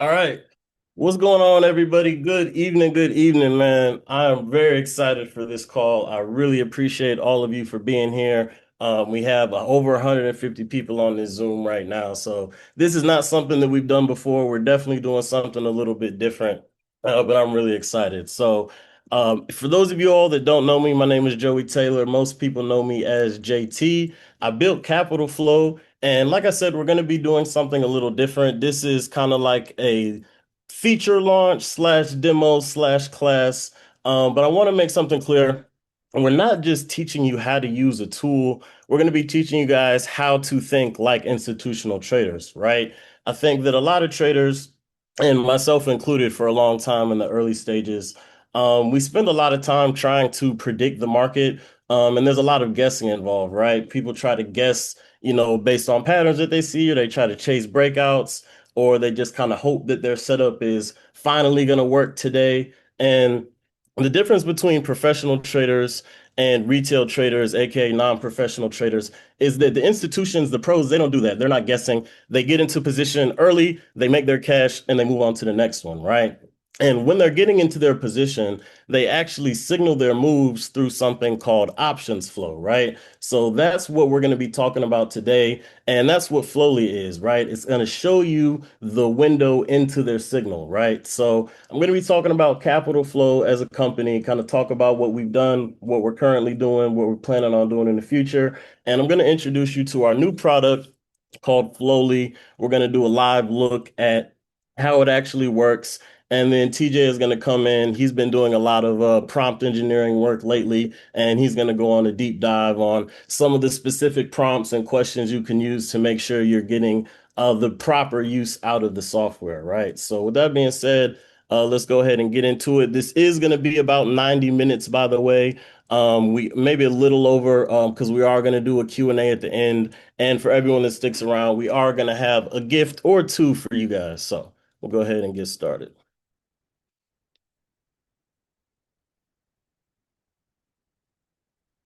All right. What's going on, everybody? Good evening, man. I am very excited for this call. I really appreciate all of you for being here. We have over 150 people on this Zoom right now. So this is not something that we've done before. We're definitely doing something a little bit different, but I'm really excited. For those of you all that don't know me, my name is Joey Taylor. Most people know me as JT. I built Capital Flow. And like I said, we're going to be doing something a little different. This is kind of like a feature launch slash demo slash class. But I want to make something clear. We're not just teaching you how to use a tool. We're going to be teaching you guys how to think like institutional traders, right? I think that a lot of traders, and myself included for a long time in the early stages, we spend a lot of time trying to predict the market. And there's a lot of guessing involved, right? People try to guess, based on patterns that they see, or they try to chase breakouts, or they just kind of hope that their setup is finally going to work today. And the difference between professional traders and retail traders, aka non-professional traders, is that the institutions, the pros, they don't do that. They're not guessing. They get into position early, they make their cash, and they move on to the next one, right? And when they're getting into their position, they actually signal their moves through something called options flow, right? So that's what we're going to be talking about today. And that's what Flowly is, right? It's going to show you the window into their signal, right? So I'm going to be talking about Capital Flow as a company, kind of talk about what we've done, what we're currently doing, what we're planning on doing in the future. And I'm going to introduce you to our new product called Flowly. We're going to do a live look at how it actually works. And then TJ is going to come in. He's been doing a lot of prompt engineering work lately, and he's going to go on a deep dive on some of the specific prompts and questions you can use to make sure you're getting the proper use out of the software, right? So with that being said, let's go ahead and get into it. This is going to be about 90 minutes, by the way. We maybe a little over because we are going to do a Q&A at the end. And for everyone that sticks around, we are going to have a gift or two for you guys. So we'll go ahead and get started.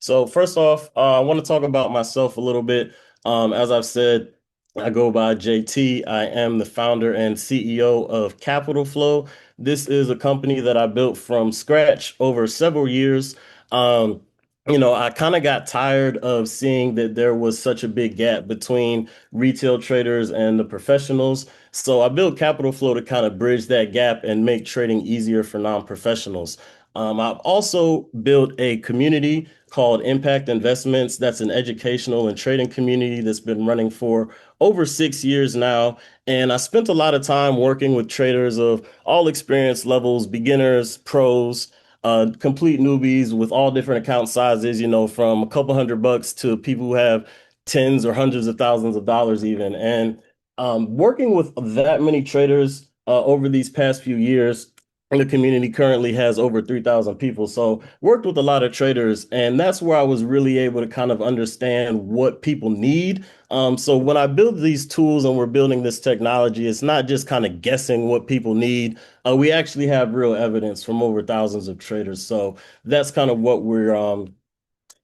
So first off, I want to talk about myself a little bit. As I've said, I go by JT. I am the founder and CEO of Capital Flow. This is a company that I built from scratch over several years. Um, I kind of got tired of seeing that there was such a big gap between retail traders and the professionals. So I built Capital Flow to kind of bridge that gap and make trading easier for non-professionals. I've also built a community called Impact Investments. That's an educational and trading community that's been running for over 6 years now. And I spent a lot of time working with traders of all experience levels, beginners, pros, complete newbies with all different account sizes, from a couple $100 to people who have tens or hundreds of thousands of dollars even. And working with that many traders over these past few years, the community currently has over 3,000 people. So worked with a lot of traders, and that's where I was really able to kind of understand what people need. So when I build these tools and we're building this technology, it's not just kind of guessing what people need. We actually have real evidence from over thousands of traders. So that's kind of what we're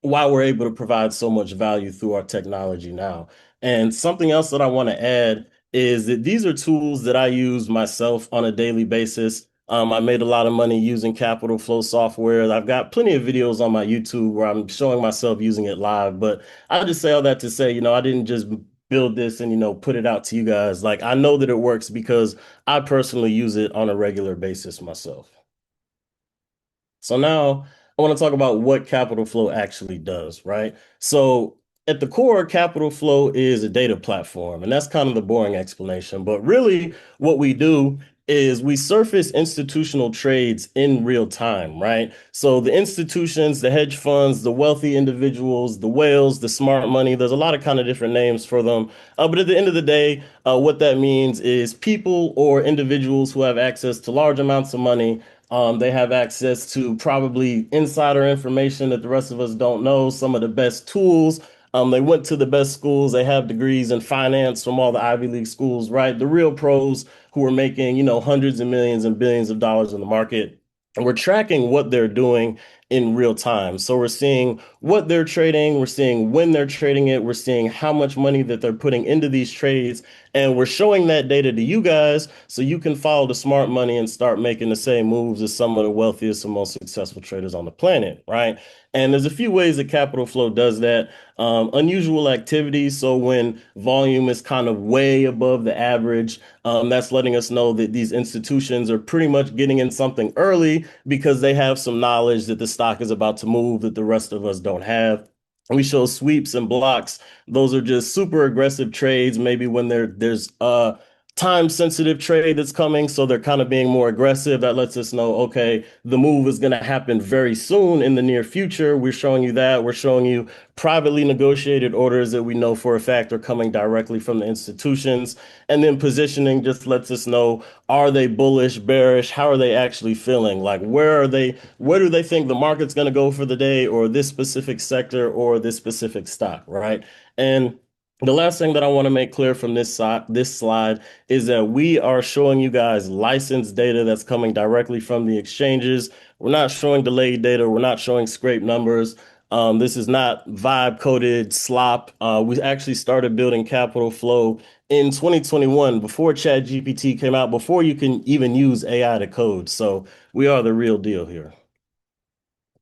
why we're able to provide so much value through our technology now. And something else that I want to add is that these are tools that I use myself on a daily basis. I made a lot of money using Capital Flow software. I've got plenty of videos on my YouTube where I'm showing myself using it live. But I just say all that to say, I didn't just build this and, put it out to you guys. Like I know that it works because I personally use it on a regular basis myself. So now I want to talk about what Capital Flow actually does, right? So at the core, Capital Flow is a data platform, and that's kind of the boring explanation. But really, what we do is we surface institutional trades in real time, right? So the institutions, the hedge funds, the wealthy individuals, the whales, the smart money, there's a lot of kind of different names for them. But at the end of the day, what that means is people or individuals who have access to large amounts of money. They have access to probably insider information that the rest of us don't know, some of the best tools. They went to the best schools. They have degrees in finance from all the Ivy League schools, right? The real pros who are making, hundreds of millions and billions of dollars in the market. And we're tracking what they're doing in real time. So we're seeing what they're trading, we're seeing when they're trading it, we're seeing how much money that they're putting into these trades, and we're showing that data to you guys so you can follow the smart money and start making the same moves as some of the wealthiest and most successful traders on the planet, right? And there's a few ways that Capital Flow does that. Unusual activity. So when volume is kind of way above the average, that's letting us know that these institutions are pretty much getting in something early because they have some knowledge that the stock is about to move that the rest of us don't have. We show sweeps and blocks. Those are just super aggressive trades. Maybe when there's a time sensitive trade that's coming, so they're kind of being more aggressive. That lets us know, okay, the move is going to happen very soon in the near future. We're showing you that. We're showing you privately negotiated orders that we know for a fact are coming directly from the institutions. And then positioning just lets us know, are they bullish, bearish? How are they actually feeling? Like, where do they think the market's going to go for the day, or this specific sector or this specific stock, right? And the last thing that I want to make clear from this slide is that we are showing you guys licensed data that's coming directly from the exchanges. We're not showing delayed data. We're not showing scrape numbers. This is not vibe coded slop. We actually started building Capital Flow in 2021 before ChatGPT came out, before you can even use AI to code. So we are the real deal here.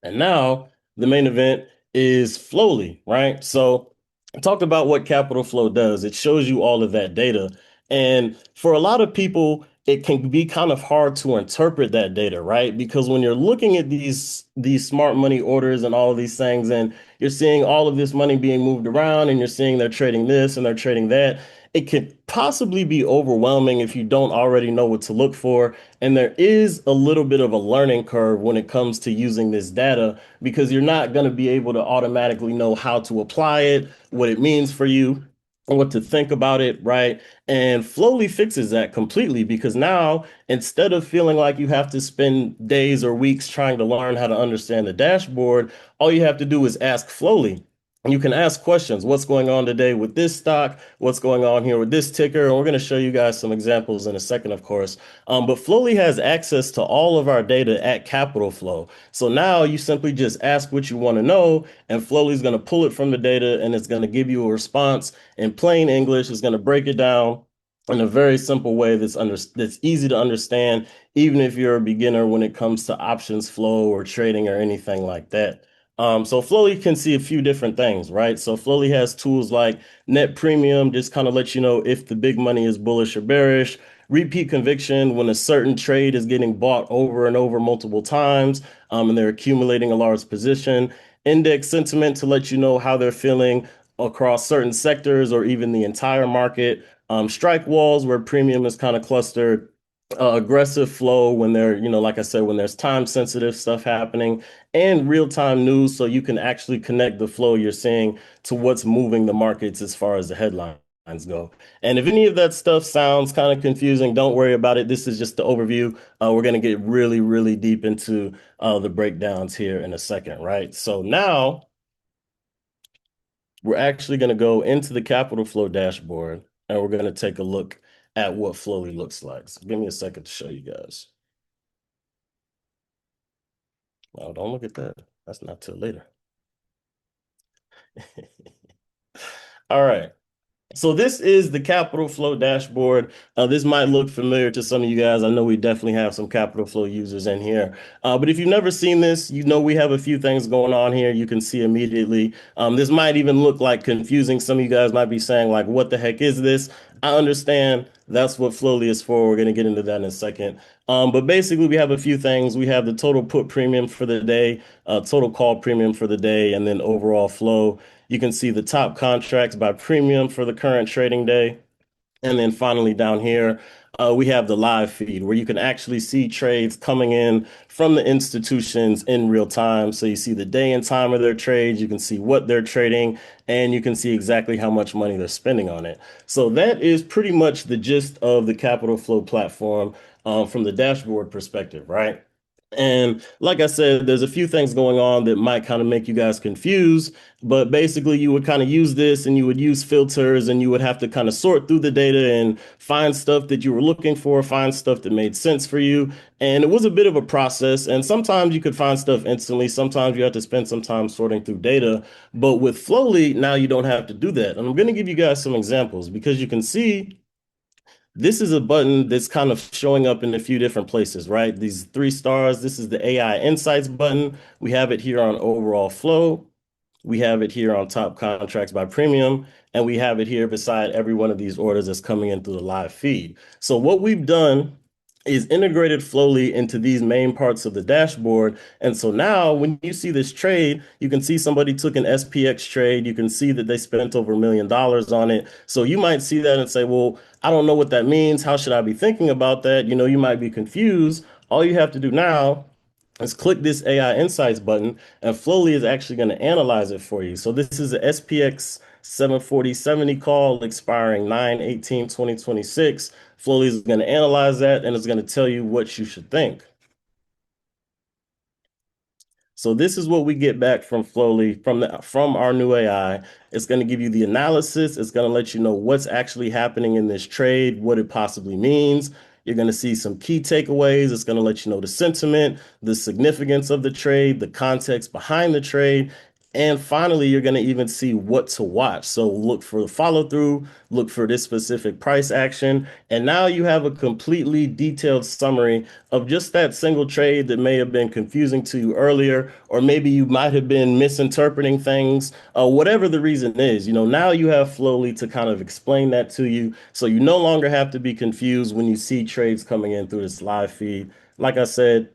And now the main event is Flowly, right? So I talked about what Capital Flow does. It shows you all of that data. And for a lot of people, it can be kind of hard to interpret that data, right? Because when you're looking at these smart money orders and all of these things, and you're seeing all of this money being moved around, and you're seeing they're trading this and they're trading that, it could possibly be overwhelming if you don't already know what to look for. And there is a little bit of a learning curve when it comes to using this data, because you're not going to be able to automatically know how to apply it, what it means for you, and what to think about it, right? And Flowly fixes that completely, because now instead of feeling like you have to spend days or weeks trying to learn how to understand the dashboard, all you have to do is ask Flowly. You can ask questions. What's going on today with this stock? What's going on here with this ticker? And we're going to show you guys some examples in a second, of course. But Flowly has access to all of our data at Capital Flow. So now you simply just ask what you want to know, and Flowly is going to pull it from the data, and it's going to give you a response in plain English. It's going to break it down in a very simple way that's easy to understand, even if you're a beginner when it comes to options flow or trading or anything like that. So Flowly can see a few different things, right? So Flowly has tools like net premium, just kind of let you know if the big money is bullish or bearish. Repeat conviction, when a certain trade is getting bought over and over multiple times, and they're accumulating a large position. Index sentiment, to let you know how they're feeling across certain sectors or even the entire market. Strike walls, where premium is kind of clustered. Aggressive flow, when like I said, when there's time sensitive stuff happening, and real time news, so you can actually connect the flow you're seeing to what's moving the markets as far as the headlines go. And if any of that stuff sounds kind of confusing, don't worry about it. This is just the overview. We're going to get really, really deep into the breakdowns here in a second, right? So now we're actually going to go into the Capital Flow dashboard, and we're going to take a look at what Flowly looks like. So give me a second to show you guys. Oh, don't look at that. That's not till later. All right. So this is the Capital Flow dashboard. This might look familiar to some of you guys. I know we definitely have some Capital Flow users in here. But if you've never seen this, you know we have a few things going on here. You can see immediately. This might even look like confusing. Some of you guys might be saying, like, what the heck is this? I understand. That's what Flowly is for. We're going to get into that in a second. But basically, we have a few things. We have the total put premium for the day, total call premium for the day, and then overall flow. You can see the top contracts by premium for the current trading day. And then finally down here, we have the live feed, where you can actually see trades coming in from the institutions in real time. So you see the day and time of their trades, you can see what they're trading, and you can see exactly how much money they're spending on it. So that is pretty much the gist of the Capital Flow platform from the dashboard perspective, right? And like I said, there's a few things going on that might kind of make you guys confused, but basically you would kind of use this and you would use filters and you would have to kind of sort through the data and find stuff that you were looking for, find stuff that made sense for you. And it was a bit of a process. And sometimes you could find stuff instantly. Sometimes you have to spend some time sorting through data. But with Flowly, now you don't have to do that. And I'm going to give you guys some examples because you can see this is a button that's kind of showing up in a few different places, right? These three stars, this is the AI Insights button. We have it here on Overall Flow. We have it here on Top Contracts by Premium, and we have it here beside every one of these orders that's coming in through the live feed. So what we've done is integrated Flowly into these main parts of the dashboard. And so now when you see this trade, you can see somebody took an SPX trade. You can see that they spent over $1 million on it. So you might see that and say, well, I don't know what that means. How should I be thinking about that? You know, you might be confused. All you have to do now is click this AI Insights button, and Flowly is actually going to analyze it for you. So this is a SPX 74070 call expiring 9/18/2026. Flowly is going to analyze that and it's going to tell you what you should think. So this is what we get back from Flowly from our new AI. It's going to give you the analysis. It's going to let you know what's actually happening in this trade, what it possibly means. You're going to see some key takeaways. It's going to let you know the sentiment, the significance of the trade, the context behind the trade. And finally, you're going to even see what to watch. So look for the follow through, look for this specific price action. And now you have a completely detailed summary of just that single trade that may have been confusing to you earlier, or maybe you might have been misinterpreting things, whatever the reason is. You know, now you have Flowly to kind of explain that to you. So you no longer have to be confused when you see trades coming in through this live feed. Like I said,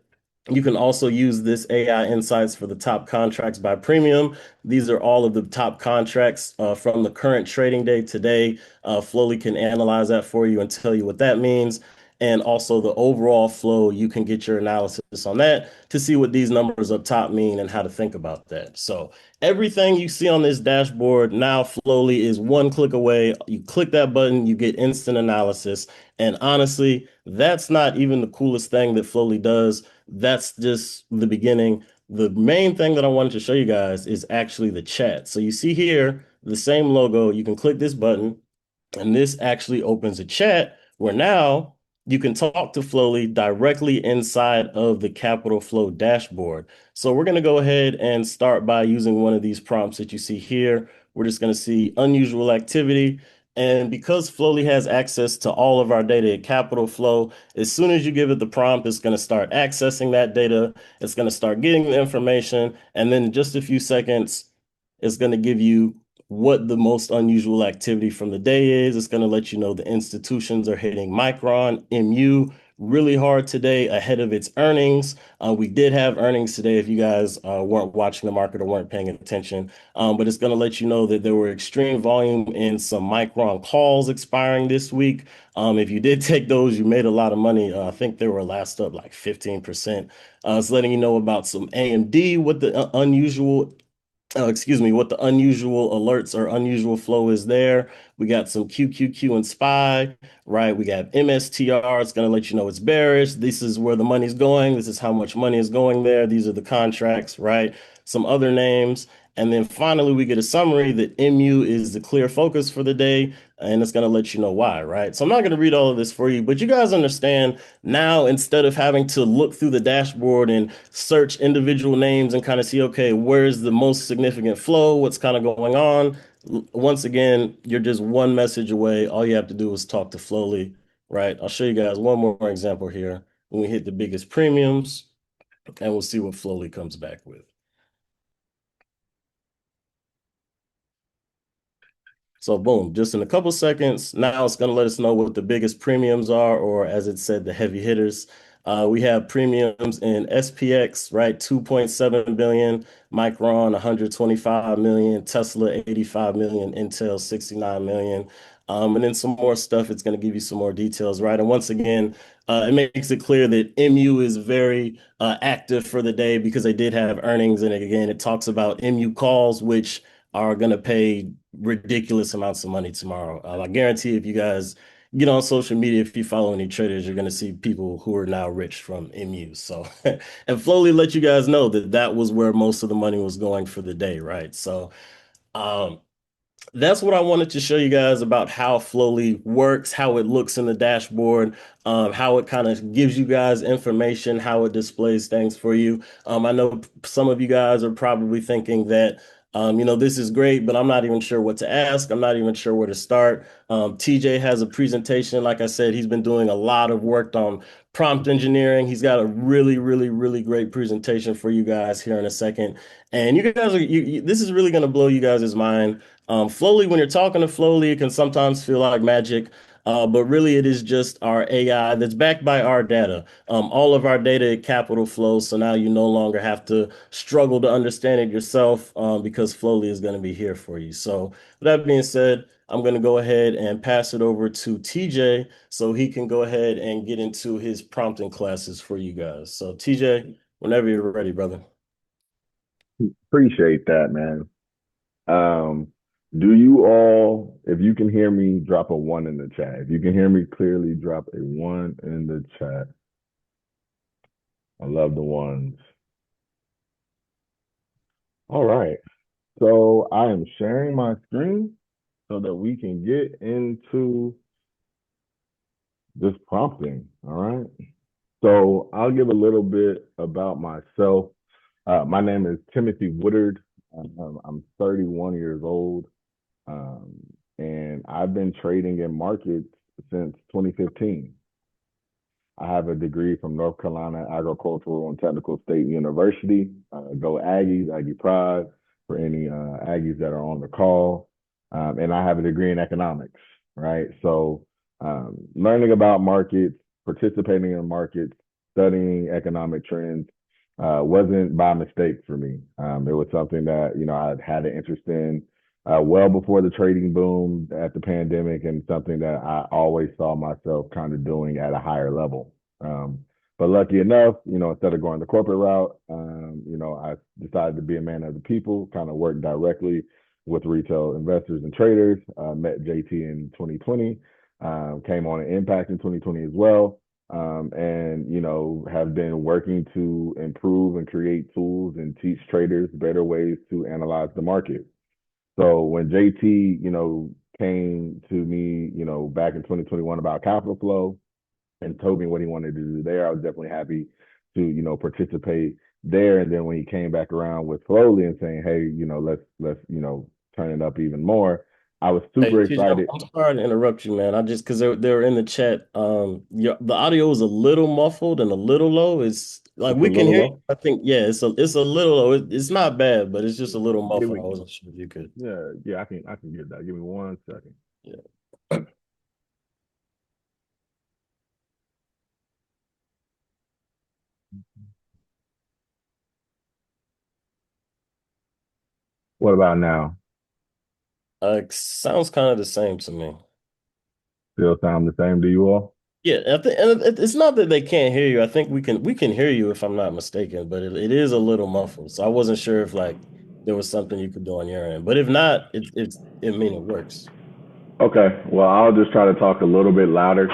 you can also use this AI insights for the top contracts by premium. These are all of the top contracts from the current trading day today. Flowly can analyze that for you and tell you what that means. And also the overall flow, you can get your analysis on that to see what these numbers up top mean and how to think about that. So everything you see on this dashboard now Flowly is one click away. You click that button, you get instant analysis. And honestly, that's not even the coolest thing that Flowly does. That's just the beginning. The main thing that I wanted to show you guys is actually the chat. So you see here, the same logo, you can click this button and this actually opens a chat where now you can talk to Flowly directly inside of the Capital Flow dashboard. So we're going to go ahead and start by using one of these prompts that you see here. We're just going to see unusual activity. And because Flowly has access to all of our data at Capital Flow, as soon as you give it the prompt, it's going to start accessing that data. It's going to start getting the information. And then in just a few seconds, it's going to give you what the most unusual activity from the day is. It's going to let you know the institutions are hitting Micron, MU really hard today ahead of its earnings. We did have earnings today if you guys weren't watching the market or weren't paying attention. But it's going to let you know that there were extreme volume in some Micron calls expiring this week. If you did take those, you made a lot of money. I think they were last up like 15%. It's letting you know about some AMD, what the unusual excuse me, what the unusual alerts or unusual flow is there. We got some QQQ and SPY, right? We got MSTR. It's going to let you know it's bearish. This is where the money's going. This is how much money is going there. These are the contracts, right? Some other names. And then finally, we get a summary that MU is the clear focus for the day, and it's going to let you know why, right? So I'm not going to read all of this for you, but you guys understand now, instead of having to look through the dashboard and search individual names and kind of see, okay, where's the most significant flow, what's kind of going on. Once again, you're just one message away. All you have to do is talk to Flowly, right? I'll show you guys one more example here when we hit the biggest premiums, and we'll see what Flowly comes back with. So boom, just in a couple seconds, now it's going to let us know what the biggest premiums are, or as it said, the heavy hitters. We have premiums in SPX, right? 2.7 billion, Micron, 125 million, Tesla, 85 million, Intel, 69 million. And then some more stuff. It's going to give you some more details, right? And once again, it makes it clear that MU is very active for the day because they did have earnings. And again, it talks about MU calls, which are going to pay ridiculous amounts of money tomorrow. I guarantee if you guys get on social media, if you follow any traders, you're going to see people who are now rich from MUs. So, and Flowly let you guys know that that was where most of the money was going for the day, right? So, um, that's what I wanted to show you guys about how Flowly works, how it looks in the dashboard, how it kind of gives you guys information, how it displays things for you. I know some of you guys are probably thinking that, this is great, but I'm not even sure what to ask. I'm not even sure where to start. TJ has a presentation. Like I said, he's been doing a lot of work on prompt engineering. He's got a really, really, really great presentation for you guys here in a second. And you guys this is really going to blow you guys' mind. Flowly, when you're talking to Flowly, it can sometimes feel like magic, but really it is just our AI that's backed by our data. All of our data at Capital Flow, so now you no longer have to struggle to understand it yourself because Flowly is going to be here for you. So, with that being said, I'm going to go ahead and pass it over to TJ so he can go ahead and get into his prompting classes for you guys. So, TJ, whenever you're ready, brother. Appreciate that, man. Um, do you all, if you can hear me, drop a one in the chat. If you can hear me clearly, drop a one in the chat. I love the ones. All right. So I am sharing my screen so that we can get into this prompting. All right. So I'll give a little bit about myself. My name is Timothy Woodard. I'm 31 years old. Um, and I've been trading in markets since 2015. I have a degree from North Carolina Agricultural and Technical State University. Go Aggies, Aggie Pride for any Aggies that are on the call. And I have a degree in economics, right? So learning about markets, participating in markets, studying economic trends wasn't by mistake for me. It was something that, I had an interest in well before the trading boom at the pandemic, and something that I always saw myself kind of doing at a higher level. Um, but lucky enough, instead of going the corporate route, I decided to be a man of the people, kind of work directly with retail investors and traders. Met JT in 2020, came on an impact in 2020 as well. And have been working to improve and create tools and teach traders better ways to analyze the market. So when JT, came to me, back in 2021 about Capital Flow and told me what he wanted to do there, I was definitely happy to, participate there. And then when he came back around with Flowly and saying, hey, let's, turn it up even more, I was Hey, super TJ, excited. I'm sorry to interrupt you, man. I just because they're in the chat. The audio is a little muffled and a little low. It's like It's a we can little hear you. low. I think yeah, it's a little low. It's not bad, but it's just a little Give muffled. I me, wasn't sure if you could. yeah, I can get that. Give me 1 second. Yeah. What about now? Sounds kind of the same to me. Still sound the same to you all? Yeah, I think and it's not that they can't hear you. I think we can hear you if I'm not mistaken, but it is a little muffled. So I wasn't sure if like there was something you could do on your end. But if not, it works. Okay, well, I'll just try to talk a little bit louder,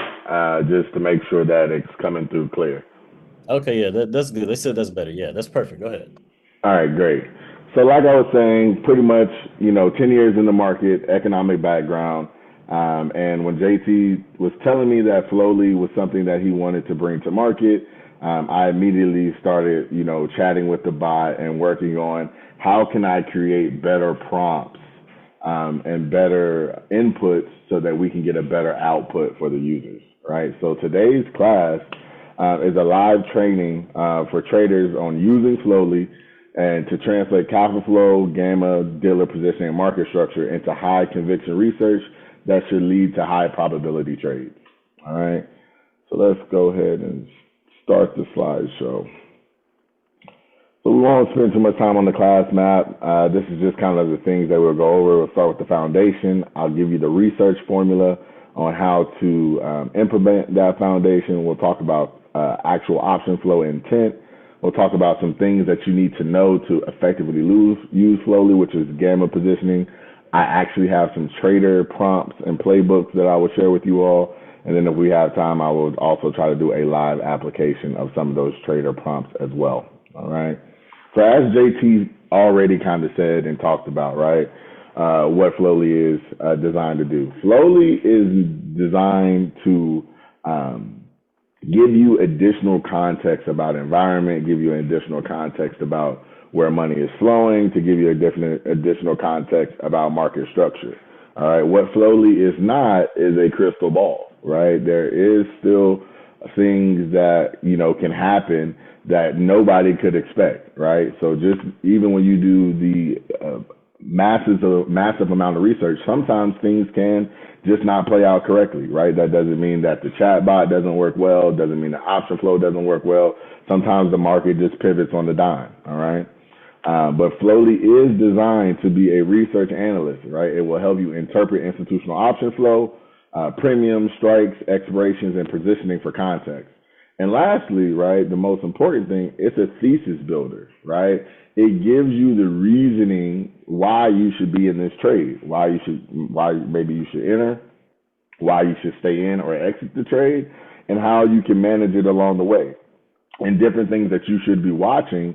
just to make sure that it's coming through clear. Okay, yeah, that's good. They said that's better. Yeah, that's perfect. Go ahead. All right, great. So, like I was saying, pretty much, 10 years in the market, economic background. And when JT was telling me that Flowly was something that he wanted to bring to market, I immediately started, chatting with the bot and working on how can I create better prompts and better inputs so that we can get a better output for the users, right? So today's class is a live training for traders on using Flowly and to translate capital flow, gamma, dealer positioning, and market structure into high conviction research that should lead to high probability trades. All right. So let's go ahead and start the slideshow. So we won't spend too much time on the class map. This is just kind of the things that we'll go over. We'll start with the foundation. I'll give you the research formula on how to implement that foundation. We'll talk about actual option flow intent. We'll talk about some things that you need to know to effectively use Flowly, which is gamma positioning, I actually have some trader prompts and playbooks that I will share with you all. And then if we have time, I will also try to do a live application of some of those trader prompts as well. All right. So as JT already kind of said and talked about, right, what Flowly is designed to do. Flowly is designed to give you additional context about environment, give you additional context about where money is flowing, to give you a different additional context about market structure. All right, what Flowly is not is a crystal ball, right? There is still things that can happen that nobody could expect, right? So just even when you do the massive amount of research, sometimes things can just not play out correctly, right? That doesn't mean that the chatbot doesn't work well, doesn't mean the option flow doesn't work well. Sometimes the market just pivots on the dime, all right? But Flowly is designed to be a research analyst, right? It will help you interpret institutional option flow, premiums, strikes, expirations, and positioning for context. And lastly, right, the most important thing, it's a thesis builder, right? It gives you the reasoning why you should be in this trade, why maybe you should enter, why you should stay in or exit the trade, and how you can manage it along the way, and different things that you should be watching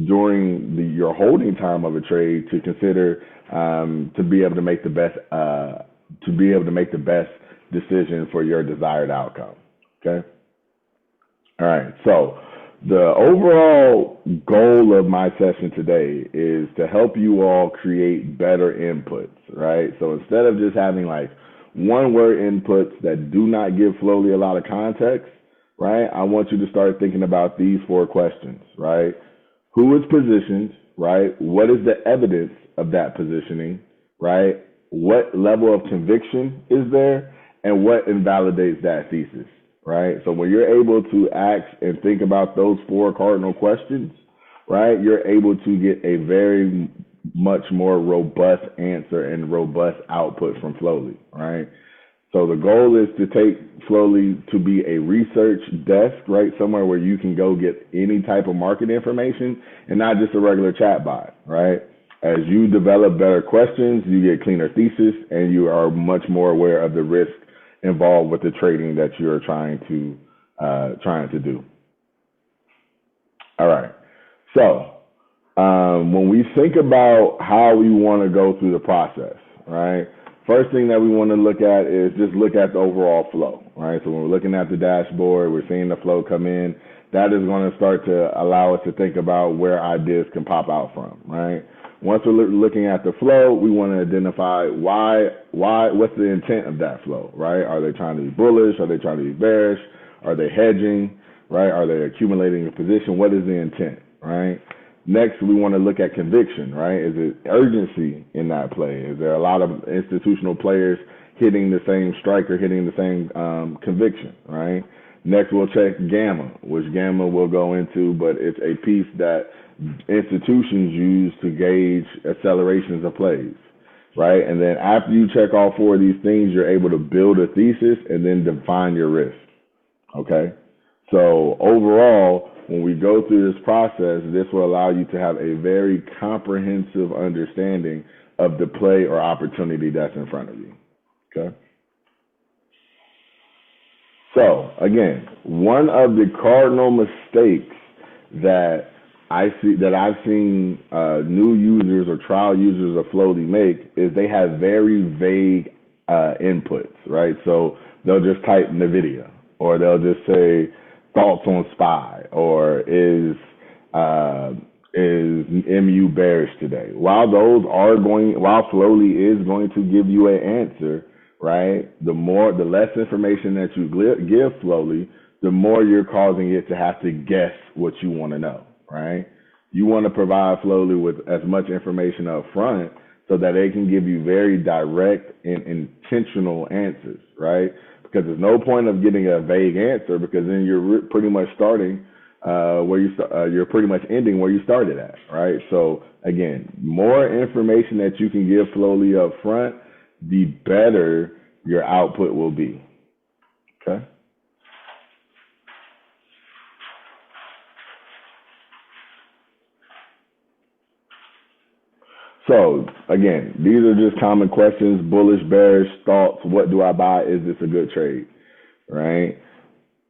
during your holding time of a trade to consider to be able to make the best decision for your desired outcome. Okay. All right. So the overall goal of my session today is to help you all create better inputs, right? So instead of just having like one word inputs that do not give Flowly a lot of context, right? I want you to start thinking about these 4 questions, right? Who is positioned, right? What is the evidence of that positioning, right? What level of conviction is there? And what invalidates that thesis, right? So when you're able to ask and think about those 4 cardinal questions, right, you're able to get a very much more robust answer and robust output from Flowly, right? So the goal is to take Flowly to be a research desk, right? Somewhere where you can go get any type of market information and not just a regular chatbot, right? As you develop better questions, you get cleaner thesis and you are much more aware of the risk involved with the trading that you're trying to do. All right. So when we think about how we want to go through the process, right? First thing that we want to look at is just look at the overall flow, right? So when we're looking at the dashboard, we're seeing the flow come in. That is going to start to allow us to think about where ideas can pop out from, right? Once we're looking at the flow, we want to identify what's the intent of that flow, right? Are they trying to be bullish? Are they trying to be bearish? Are they hedging, right? Are they accumulating a position? What is the intent, right? Next, we want to look at conviction, right? Is it urgency in that play? Is there a lot of institutional players hitting the same strike or hitting the same conviction, right? Next, we'll check gamma, which gamma we'll go into, but it's a piece that institutions use to gauge accelerations of plays, right? And then after you check all 4 of these things, you're able to build a thesis and then define your risk, okay? So overall, when we go through this process, this will allow you to have a very comprehensive understanding of the play or opportunity that's in front of you, okay? So again, one of the cardinal mistakes that I've seen new users or trial users of Flowly make is they have very vague inputs, right? So they'll just type NVIDIA, or they'll just say thoughts on SPY, or is MU bearish today? While Flowly is going to give you an answer, right? The less information that you give Flowly, the more you're causing it to have to guess what you want to know, right? You want to provide Flowly with as much information up front so that they can give you very direct and intentional answers, right? Because there's no point of getting a vague answer, because then you're pretty much starting you're pretty much ending where you started at, right? So again, more information that you can give Flowly up front, the better your output will be, okay? So again, these are just common questions: bullish, bearish, thoughts. What do I buy? Is this a good trade? Right?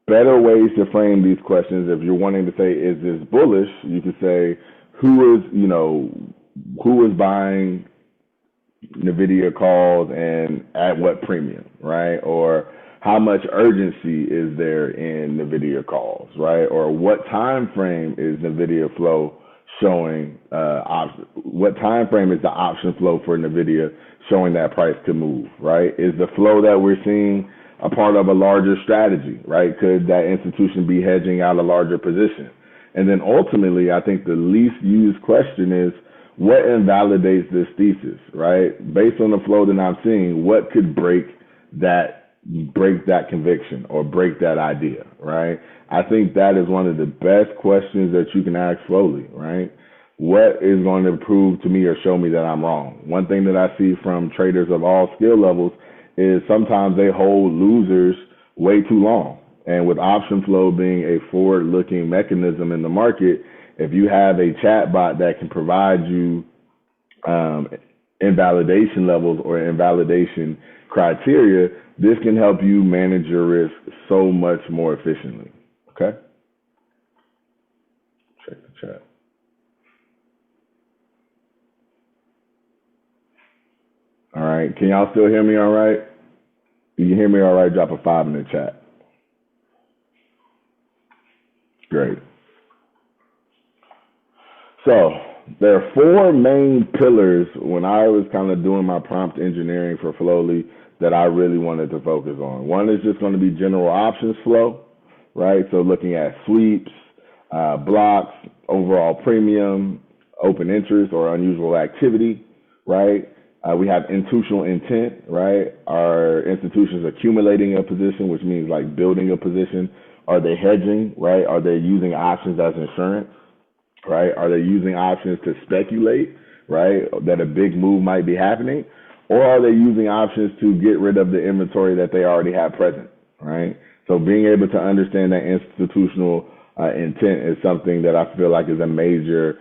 Better ways to frame these questions. If you're wanting to say, is this bullish? You could say, who is buying NVIDIA calls and at what premium, right? Or how much urgency is there in NVIDIA calls, right? Or what time frame is NVIDIA flow showing? What time frame is the option flow for NVIDIA showing that price could move, right? Is the flow that we're seeing a part of a larger strategy, right? Could that institution be hedging out a larger position? And then ultimately, I think the least used question is, what invalidates this thesis, right? Based on the flow that I'm seeing, what could break that conviction or break that idea, right? I think that is one of the best questions that you can ask slowly, right? What is going to prove to me or show me that I'm wrong? One thing that I see from traders of all skill levels is sometimes they hold losers way too long. And with option flow being a forward-looking mechanism in the market, if you have a chatbot that can provide you invalidation levels or invalidation criteria, this can help you manage your risk so much more efficiently. Okay? Check the chat. All right. Can y'all still hear me all right? You can hear me all right? Drop a 5 in the chat. Great. So there are 4 main pillars when I was kind of doing my prompt engineering for Flowly that I really wanted to focus on. One is just going to be general options flow, right? So looking at sweeps, blocks, overall premium, open interest or unusual activity, right? We have institutional intent, right? Are institutions accumulating a position, which means like building a position? Are they hedging, right? Are they using options as insurance, right? Are they using options to speculate, right? That a big move might be happening? Or are they using options to get rid of the inventory that they already have present, right? So being able to understand that institutional intent is something that I feel like is a major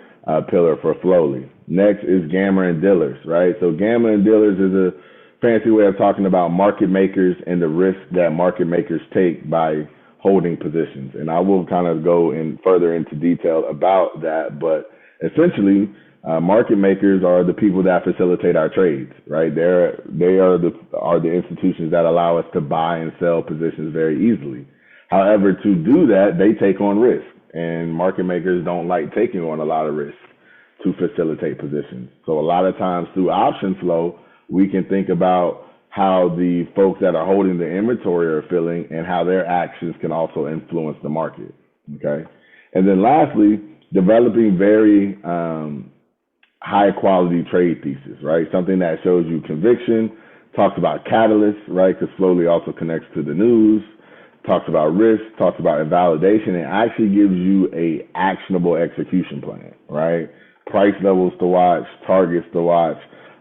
pillar for Flowly. Next is gamma and dealers, right? So gamma and dealers is a fancy way of talking about market makers and the risk that market makers take by holding positions. And I will kind of go in further into detail about that, but essentially, market makers are the people that facilitate our trades, right? They are the institutions that allow us to buy and sell positions very easily. However, to do that, they take on risk, and market makers don't like taking on a lot of risk to facilitate positions. So a lot of times through option flow, we can think about how the folks that are holding the inventory are feeling and how their actions can also influence the market, okay? And then lastly, developing very high quality trade thesis, right? Something that shows you conviction, talks about catalysts, right? Because Slowly also connects to the news, talks about risk, talks about invalidation, and actually gives you a actionable execution plan, right? Price levels to watch, targets to watch,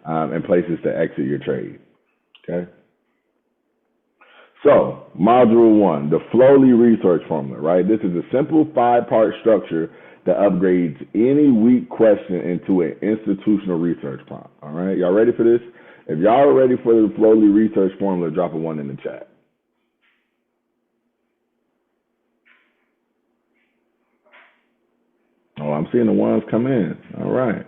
and places to exit your trade, okay? So, module 1, the Flowly research formula, right? This is a simple 5-part structure that upgrades any weak question into an institutional research prompt. All right, y'all ready for this? If y'all are ready for the Flowly research formula, drop a 1 in the chat. Oh, I'm seeing the ones come in. All right.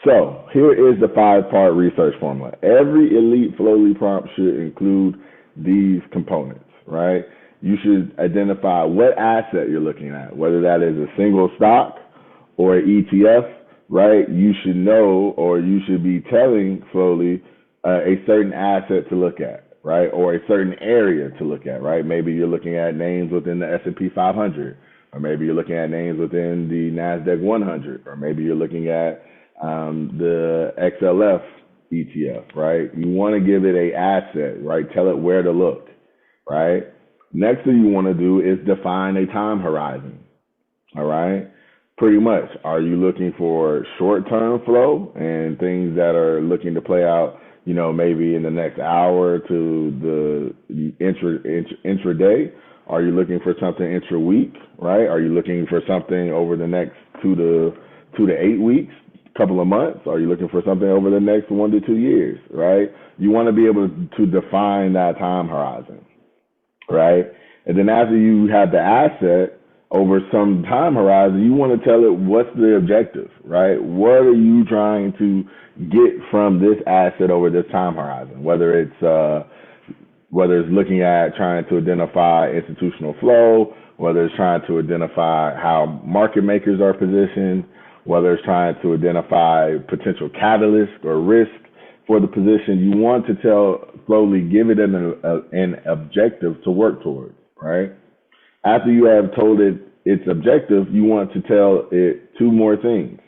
So here is the 5-part research formula. Every elite Flowly prompt should include these components, right? You should identify what asset you're looking at, whether that is a single stock or an ETF, right? You should know, or you should be telling Flowly a certain asset to look at, right? Or a certain area to look at, right? Maybe you're looking at names within the S&P 500, or maybe you're looking at names within the NASDAQ 100, or maybe you're looking at the XLF ETF, right? You want to give it a asset, right? Tell it where to look, right? Next thing you want to do is define a time horizon, all right? Pretty much, are you looking for short-term flow and things that are looking to play out, you know, maybe in the next hour to the intraday? Are you looking for something intra-week, right? Are you looking for something over the next 2 to 8 weeks? couple of months? Are you looking for something over the next 1 to 2 years, right? You want to be able to define that time horizon, right? And then after you have the asset over some time horizon, you want to tell it what's the objective, right? What are you trying to get from this asset over this time horizon? Whether it's looking at trying to identify institutional flow, whether it's trying to identify how market makers are positioned, whether it's trying to identify potential catalyst or risk for the position, you want to slowly give it an objective to work towards, right? After you have told it its objective, you want to tell it two more things.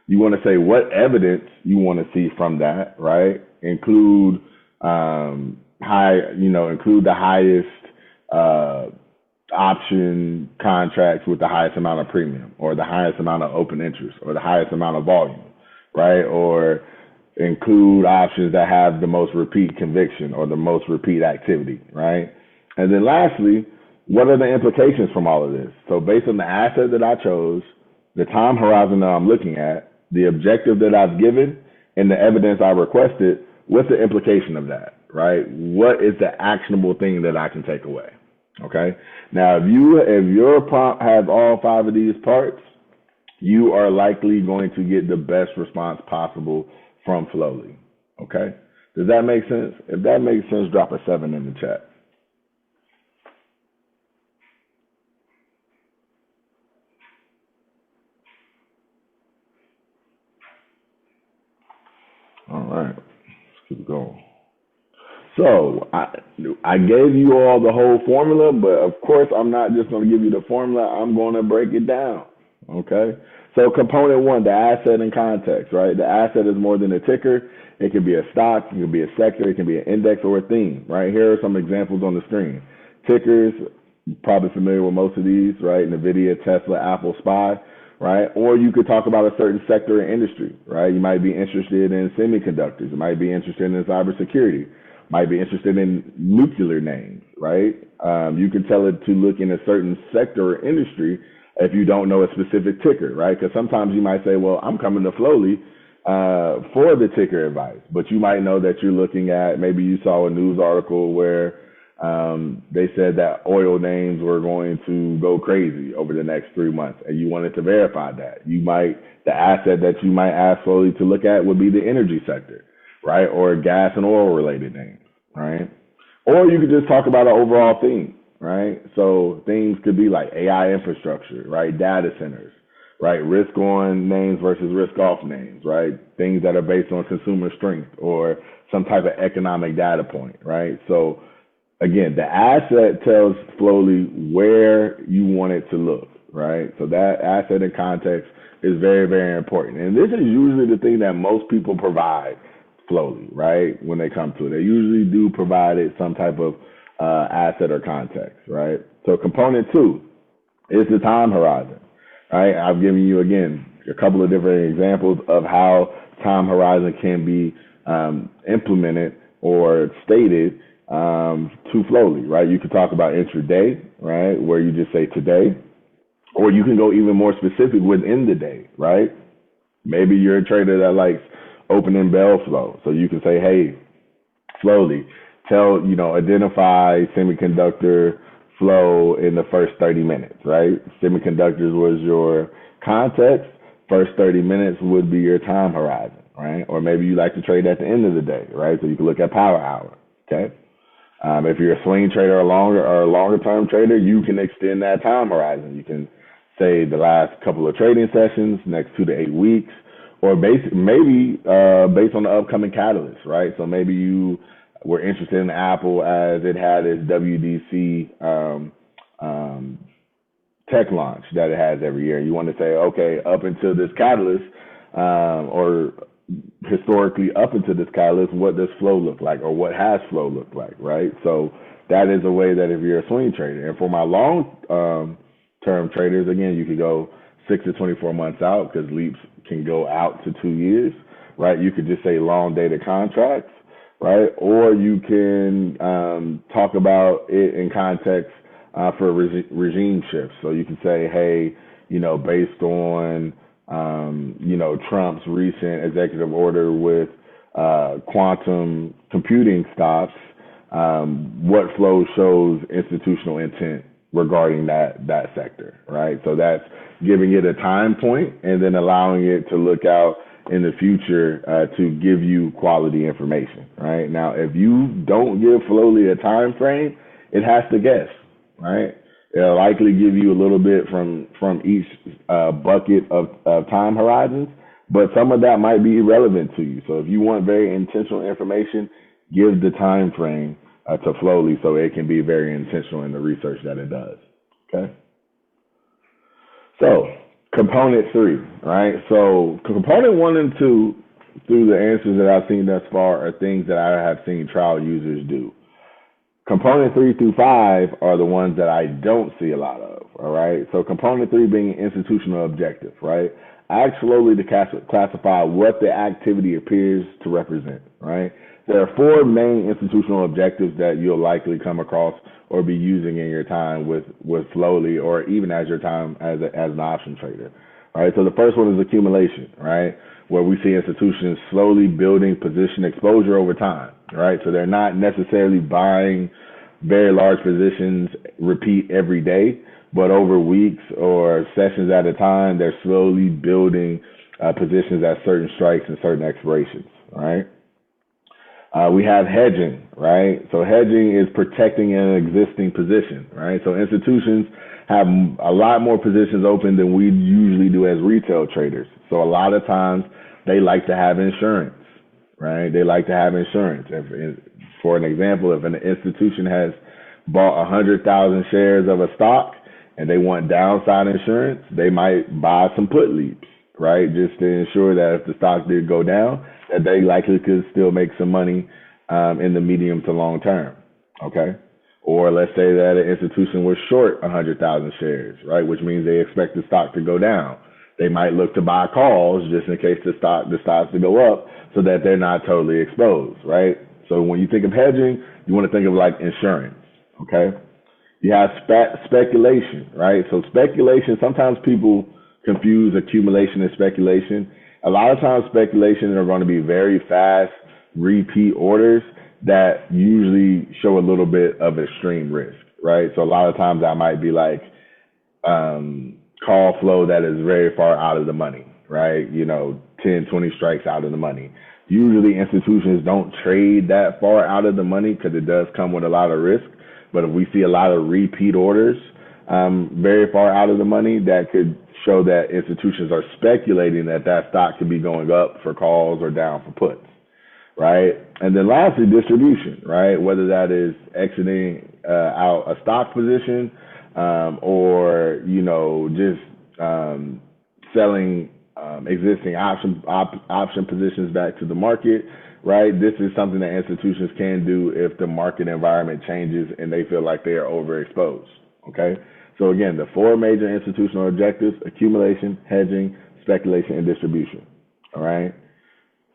You want to say what evidence you want to see from that, right? Include include the highest option contracts with the highest amount of premium, or the highest amount of open interest, or the highest amount of volume, right? Or include options that have the most repeat conviction or the most repeat activity, right? And then lastly, what are the implications from all of this? So based on the asset that I chose, the time horizon that I'm looking at, the objective that I've given, and the evidence I requested, what's the implication of that, right? What is the actionable thing that I can take away? Okay. Now, if your prompt has all five of these parts, you are likely going to get the best response possible from Flowly. Okay. Does that make sense? If that makes sense, drop a 7 in the chat. All right. Let's keep going. So I gave you all the whole formula, but of course I'm not just going to give you the formula. I'm going to break it down. Okay. So component one, the asset and context, right? The asset is more than a ticker. It can be a stock, it can be a sector, it can be an index or a theme, right? Here are some examples on the screen. Tickers, probably familiar with most of these, right? NVIDIA, Tesla, Apple, SPY, right? Or you could talk about a certain sector or industry, right? You might be interested in semiconductors. You might be interested in cybersecurity. Might be interested in nuclear names, right? You can tell it to look in a certain sector or industry if you don't know a specific ticker, right? Because sometimes you might say, well, I'm coming to Flowly for the ticker advice, but you might know that you're looking at, maybe you saw a news article where they said that oil names were going to go crazy over the next 3 months, and you wanted to verify that. The asset that you might ask Flowly to look at would be the energy sector, right? Or gas and oil related names, right? Or you could just talk about an overall theme, right? So things could be like AI infrastructure, right? Data centers, right? Risk on names versus risk off names, right? Things that are based on consumer strength or some type of economic data point, right? So again, the asset tells Flowly where you want it to look, right? So that asset and context is very, very important. And this is usually the thing that most people provide Flowly, right? When they come to it, they usually do provide it some type of asset or context, right? So component two is the time horizon, right? I've given you, again, a couple of different examples of how time horizon can be implemented or stated to Flowly, right? You could talk about intraday, right? Where you just say today, or you can go even more specific within the day, right? Maybe you're a trader that likes opening bell flow. So you can say, hey, Flowly, identify semiconductor flow in the first 30 minutes, right? Semiconductors was your context. First 30 minutes would be your time horizon, right? Or maybe you like to trade at the end of the day, right? So you can look at power hour, okay? If you're a swing trader or a longer term trader, you can extend that time horizon. You can say the last couple of trading sessions, next 2 to 8 weeks, or maybe based on the upcoming catalyst, right? So maybe you were interested in Apple as it had its WDC tech launch that it has every year. You want to say, okay, up until this catalyst, or historically up until this catalyst, what does flow look like, or what has flow looked like, right? So that is a way that if you're a swing trader. And for my long term traders, again, you could go 6 to 24 months out, because leaps can go out to 2 years, right? You could just say long dated contracts, right? Or you can talk about it in context for regime shifts. So you can say, hey, based on Trump's recent executive order with quantum computing stocks, what flow shows institutional intent regarding that sector, right? So that's giving it a time point and then allowing it to look out in the future to give you quality information, right? Now, if you don't give Flowly a time frame, it has to guess, right? It'll likely give you a little bit from each bucket of time horizons, but some of that might be irrelevant to you. So if you want very intentional information, give the time frame to Flowly so it can be very intentional in the research that it does. Okay. So component 3, right? So component 1 and 2, through the answers that I've seen thus far, are things that I have seen trial users do. Component 3 through 5 are the ones that I don't see a lot of, all right? So component 3 being institutional objective, right? Act slowly to classify what the activity appears to represent, right? There are 4 main institutional objectives that you'll likely come across or be using in your time with Slowly, or even as your time as an option trader. All right, so the first one is accumulation, right? Where we see institutions slowly building position exposure over time, right? So they're not necessarily buying very large positions repeat every day, but over weeks or sessions at a time, they're slowly building positions at certain strikes and certain expirations, right? We have hedging, right? So hedging is protecting an existing position, right? So institutions have a lot more positions open than we usually do as retail traders. So a lot of times they like to have insurance, right? They like to have insurance. For an example, if an institution has bought 100,000 shares of a stock and they want downside insurance, they might buy some put leaps, right? Just to ensure that if the stock did go down, that they likely could still make some money in the medium to long term, okay? Or let's say that an institution was short 100,000 shares, right? Which means they expect the stock to go down. They might look to buy calls just in case the stock decides to go up so that they're not totally exposed, right? So when you think of hedging, you want to think of like insurance, okay? You have speculation, right? So speculation, sometimes people confuse accumulation and speculation. A lot of times speculation are going to be very fast repeat orders that usually show a little bit of extreme risk, right? So a lot of times that might be like call flow that is very far out of the money, right? 10, 20 strikes out of the money. Usually institutions don't trade that far out of the money because it does come with a lot of risk. But if we see a lot of repeat orders very far out of the money, that could show that institutions are speculating that stock could be going up for calls or down for puts, right? And then lastly, distribution, right? Whether that is exiting out a stock position or, just selling existing option positions back to the market, right? This is something that institutions can do if the market environment changes and they feel like they are overexposed, okay? So again, the 4 major institutional objectives: accumulation, hedging, speculation, and distribution, all right?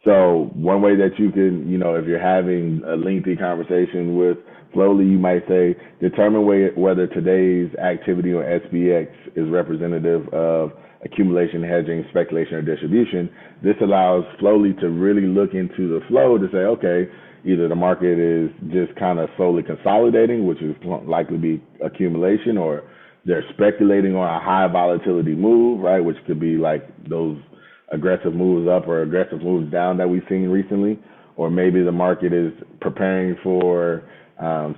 So one way that you can, if you're having a lengthy conversation with Slowly, you might say, determine whether today's activity on SPX is representative of accumulation, hedging, speculation, or distribution. This allows Slowly to really look into the flow to say, okay, either the market is just kind of slowly consolidating, which is likely be accumulation, or they're speculating on a high volatility move, right, which could be like those aggressive moves up or aggressive moves down that we've seen recently, or maybe the market is preparing for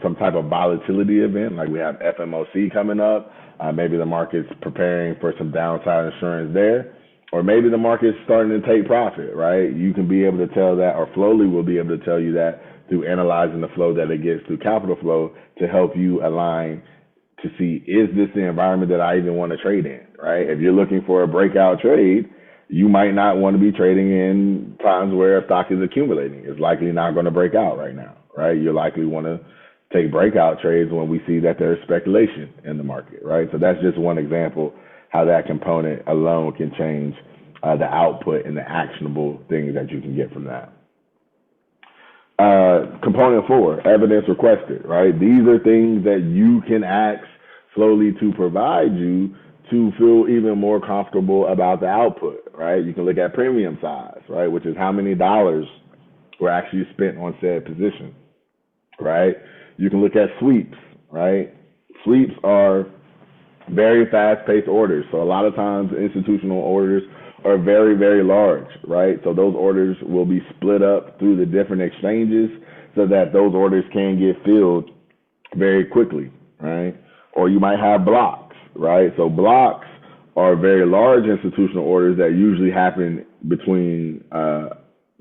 some type of volatility event, like we have FMOC coming up. Maybe the market's preparing for some downside insurance there, or maybe the market's starting to take profit, right? You can be able to tell that, or Flowly will be able to tell you that through analyzing the flow that it gets through CapitalFlow to help you align to see, is this the environment that I even want to trade in, right? If you're looking for a breakout trade, you might not want to be trading in times where a stock is accumulating. It's likely not going to break out right now, right? You likely want to take breakout trades when we see that there's speculation in the market, right? So that's just one example how that component alone can change the output and the actionable things that you can get from that. Component 4, evidence requested, right? These are things that you can ask Slowly to provide you to feel even more comfortable about the output, right? You can look at premium size, right, which is how many dollars were actually spent on said position, right? You can look at sweeps, right? Sweeps are very fast-paced orders. So a lot of times institutional orders are very, very large, right? So those orders will be split up through the different exchanges so that those orders can get filled very quickly, right? Or you might have blocks, right? So blocks are very large institutional orders that usually happen between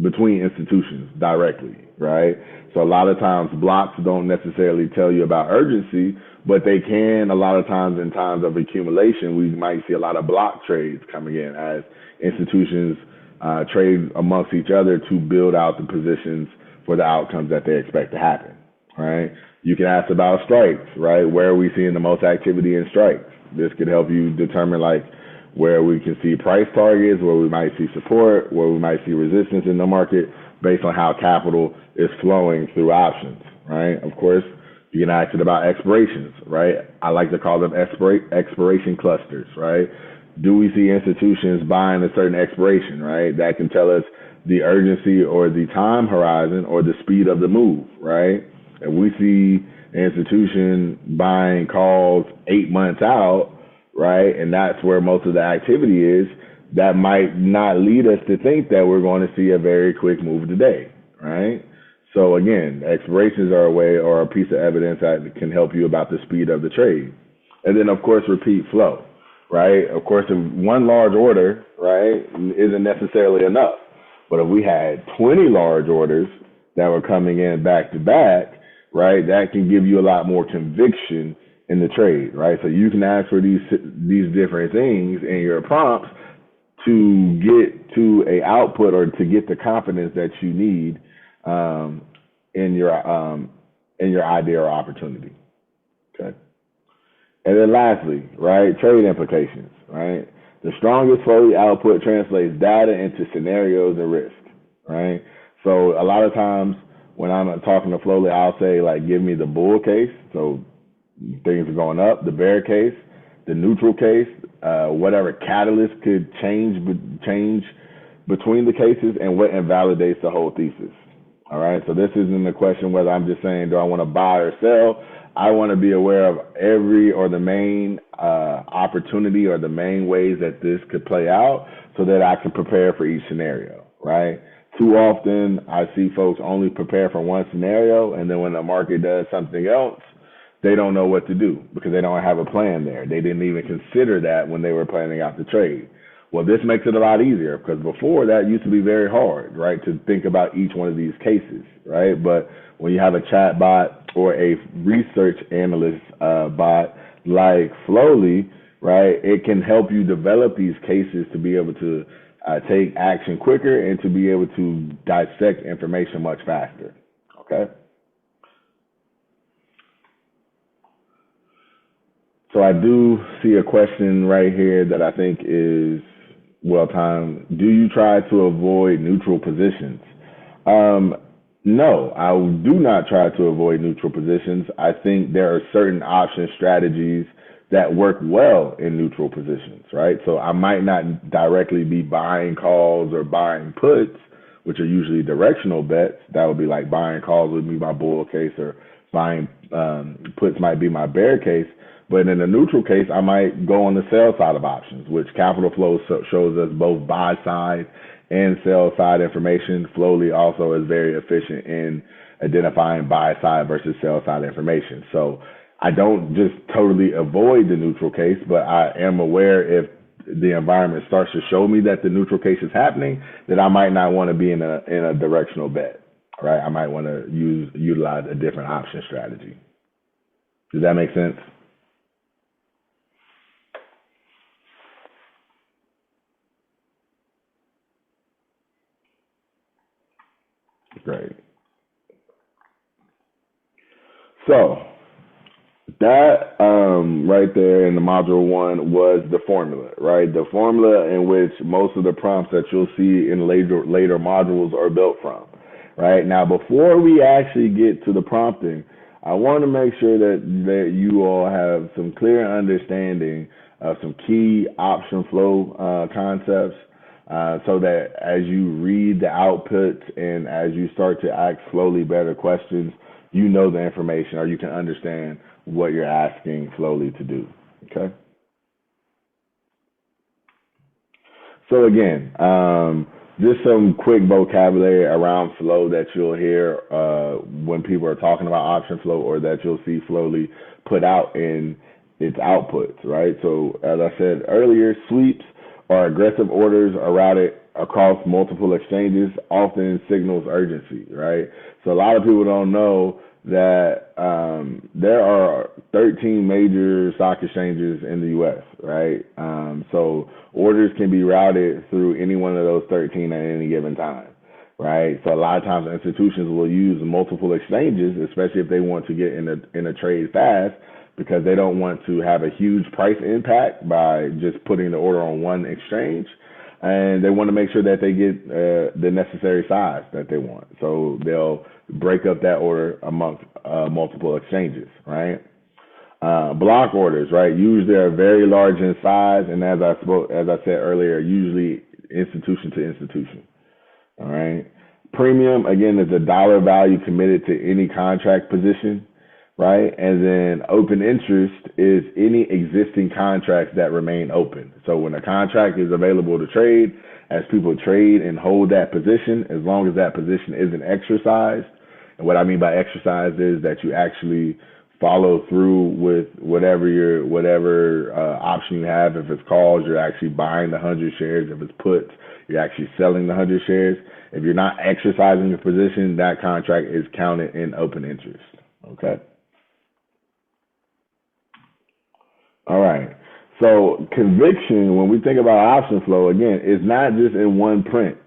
institutions directly, right? So a lot of times blocks don't necessarily tell you about urgency, but they can a lot of times in times of accumulation, we might see a lot of block trades coming in as institutions trade amongst each other to build out the positions for the outcomes that they expect to happen, right? You can ask about strikes, right? Where are we seeing the most activity in strikes? This could help you determine like where we can see price targets, where we might see support, where we might see resistance in the market based on how capital is flowing through options, right? Of course, you can ask it about expirations, right? I like to call them expiration clusters, right? Do we see institutions buying a certain expiration, right? That can tell us the urgency or the time horizon or the speed of the move, right? If we see an institution buying calls 8 months out, right, and that's where most of the activity is, that might not lead us to think that we're going to see a very quick move today, right? So again, expirations are a way or a piece of evidence that can help you about the speed of the trade. And then of course, repeat flow, right? Of course, if one large order, right, isn't necessarily enough. But if we had 20 large orders that were coming in back to back, right, that can give you a lot more conviction in the trade, right? So you can ask for these different things in your prompts to get to a output or to get the confidence that you need in your idea or opportunity. Okay. And then lastly, right, trade implications, right? The strongest flow output translates data into scenarios and risk, right? So a lot of times when I'm talking to Flowly, I'll say like, give me the bull case. So things are going up, the bear case, the neutral case, whatever catalyst could change between the cases and what invalidates the whole thesis. All right. So this isn't a question whether I'm just saying, do I want to buy or sell? I want to be aware of every or the main opportunity or the main ways that this could play out so that I can prepare for each scenario, right? Too often I see folks only prepare for one scenario, and then when the market does something else, they don't know what to do because they don't have a plan there. They didn't even consider that when they were planning out the trade. Well, this makes it a lot easier because before that used to be very hard, right, to think about each one of these cases, right? But when you have a chat bot or a research analyst bot like Flowly, right, it can help you develop these cases to be able to take action quicker and to be able to dissect information much faster, okay? So I do see a question right here that I think is well timed. Do you try to avoid neutral positions? No, I do not try to avoid neutral positions. I think there are certain option strategies that work well in neutral positions, right? So I might not directly be buying calls or buying puts, which are usually directional bets. That would be like buying calls would be my bull case, or buying puts might be my bear case. But in a neutral case, I might go on the sell side of options, which CapitalFlow shows us both buy side and sell side information. Flowly also is very efficient in identifying buy side versus sell side information. So I don't just totally avoid the neutral case, but I am aware if the environment starts to show me that the neutral case is happening, that I might not want to be in a directional bet, right? I might want to utilize a different option strategy. Does that make sense? Great. So that right there in the module 1 was the formula, right? The formula in which most of the prompts that you'll see in later modules are built from, right? Now, before we actually get to the prompting, I want to make sure that you all have some clear understanding of some key option flow concepts, so that as you read the outputs and as you start to ask slowly better questions, you know the information or you can understand what you're asking slowly to do. Okay. So again, just some quick vocabulary around flow that you'll hear when people are talking about option flow, or that you'll see slowly put out in its outputs, right? So as I said earlier, sweeps or aggressive orders are routed across multiple exchanges, often signals urgency, right? So a lot of people don't know that there are 13 major stock exchanges in the U.S., right? So orders can be routed through any one of those 13 at any given time, right? So a lot of times institutions will use multiple exchanges, especially if they want to get in a trade fast, because they don't want to have a huge price impact by just putting the order on one exchange. And they want to make sure that they get the necessary size that they want. So they'll break up that order amongst multiple exchanges, right? Block orders, right? Usually are very large in size, and as I said earlier, usually institution to institution. All right. Premium, again, is a dollar value committed to any contract position, right? And then open interest is any existing contracts that remain open. So when a contract is available to trade, as people trade and hold that position, as long as that position isn't exercised, and what I mean by exercise is that you actually follow through with whatever option you have. If it's calls, you're actually buying the 100 shares. If it's puts, you're actually selling the 100 shares. If you're not exercising your position, that contract is counted in open interest. Okay. All right. So conviction, when we think about option flow, again, is not just in one print,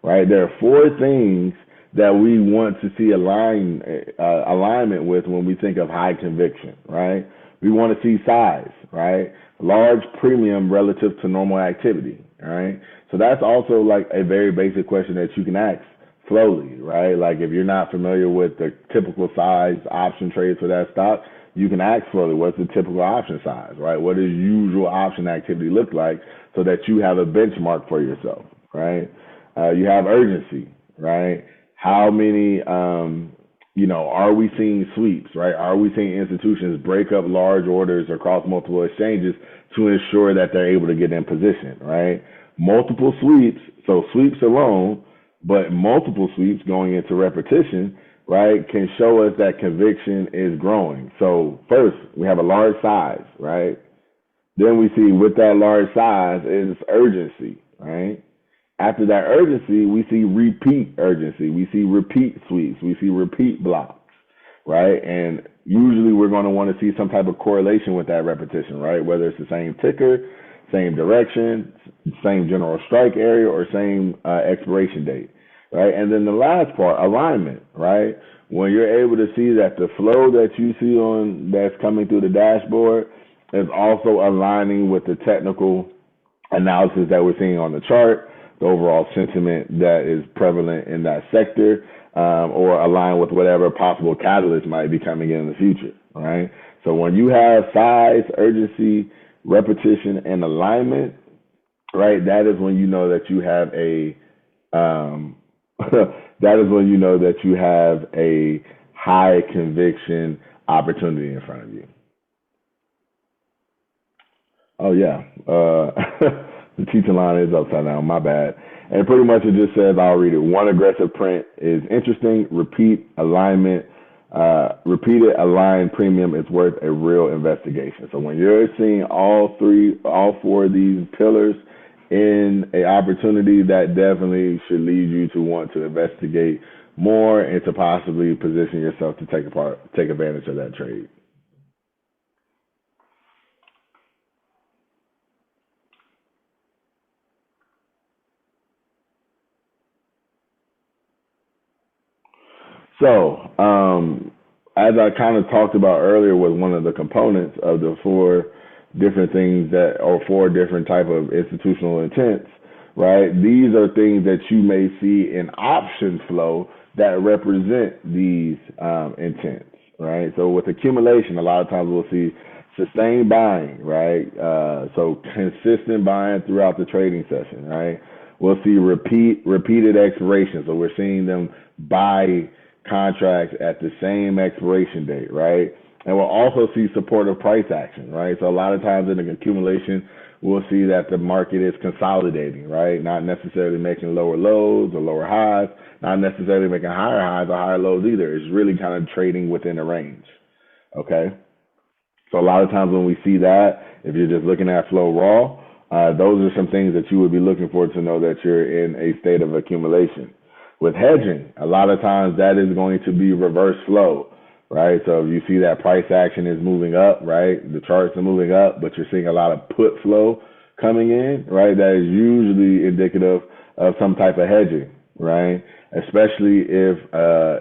right? There are four things that we want to see alignment with when we think of high conviction, right? We want to see size, right? Large premium relative to normal activity, right? So that's also like a very basic question that you can ask slowly, right? Like if you're not familiar with the typical size option trades for that stock, you can ask slowly, what's the typical option size, right? What does usual option activity look like, so that you have a benchmark for yourself, right? You have urgency, right? How many, are we seeing sweeps, right? Are we seeing institutions break up large orders across multiple exchanges to ensure that they're able to get in position, right? Multiple sweeps, so sweeps alone, but multiple sweeps going into repetition, right, can show us that conviction is growing. So first, we have a large size, right? Then we see with that large size is urgency, right? After that urgency, we see repeat urgency. We see repeat sweeps. We see repeat blocks, right? And usually we're going to want to see some type of correlation with that repetition, right? Whether it's the same ticker, same direction, same general strike area, or same expiration date, right? And then the last part, alignment, right? When you're able to see that the flow that you see that's coming through the dashboard is also aligning with the technical analysis that we're seeing on the chart, the overall sentiment that is prevalent in that sector, or align with whatever possible catalyst might be coming in the future, right? So when you have size, urgency, repetition, and alignment, right, that is when you know that you have a that is when you know that you have a high conviction opportunity in front of you. Oh yeah, the teaching line is upside down. My bad. And pretty much it just says, I'll read it. One aggressive print is interesting. Repeat alignment. Repeated aligned premium is worth a real investigation. So when you're seeing all four of these pillars in a opportunity, that definitely should lead you to want to investigate more and to possibly position yourself to take advantage of that trade. So, as I kind of talked about earlier, with one of the components of the four different things four different type of institutional intents, right? These are things that you may see in option flow that represent these intents, right? So with accumulation, a lot of times we'll see sustained buying, right? So consistent buying throughout the trading session, right? We'll see repeated expiration. So we're seeing them buy contracts at the same expiration date, right? And we'll also see supportive price action, right? So a lot of times in the accumulation, we'll see that the market is consolidating, right? Not necessarily making lower lows or lower highs, not necessarily making higher highs or higher lows either. It's really kind of trading within a range, okay? So a lot of times when we see that, if you're just looking at flow raw, those are some things that you would be looking for to know that you're in a state of accumulation. With hedging, a lot of times that is going to be reverse flow, right? So if you see that price action is moving up, right? The charts are moving up, but you're seeing a lot of put flow coming in, right? That is usually indicative of some type of hedging, right? Especially if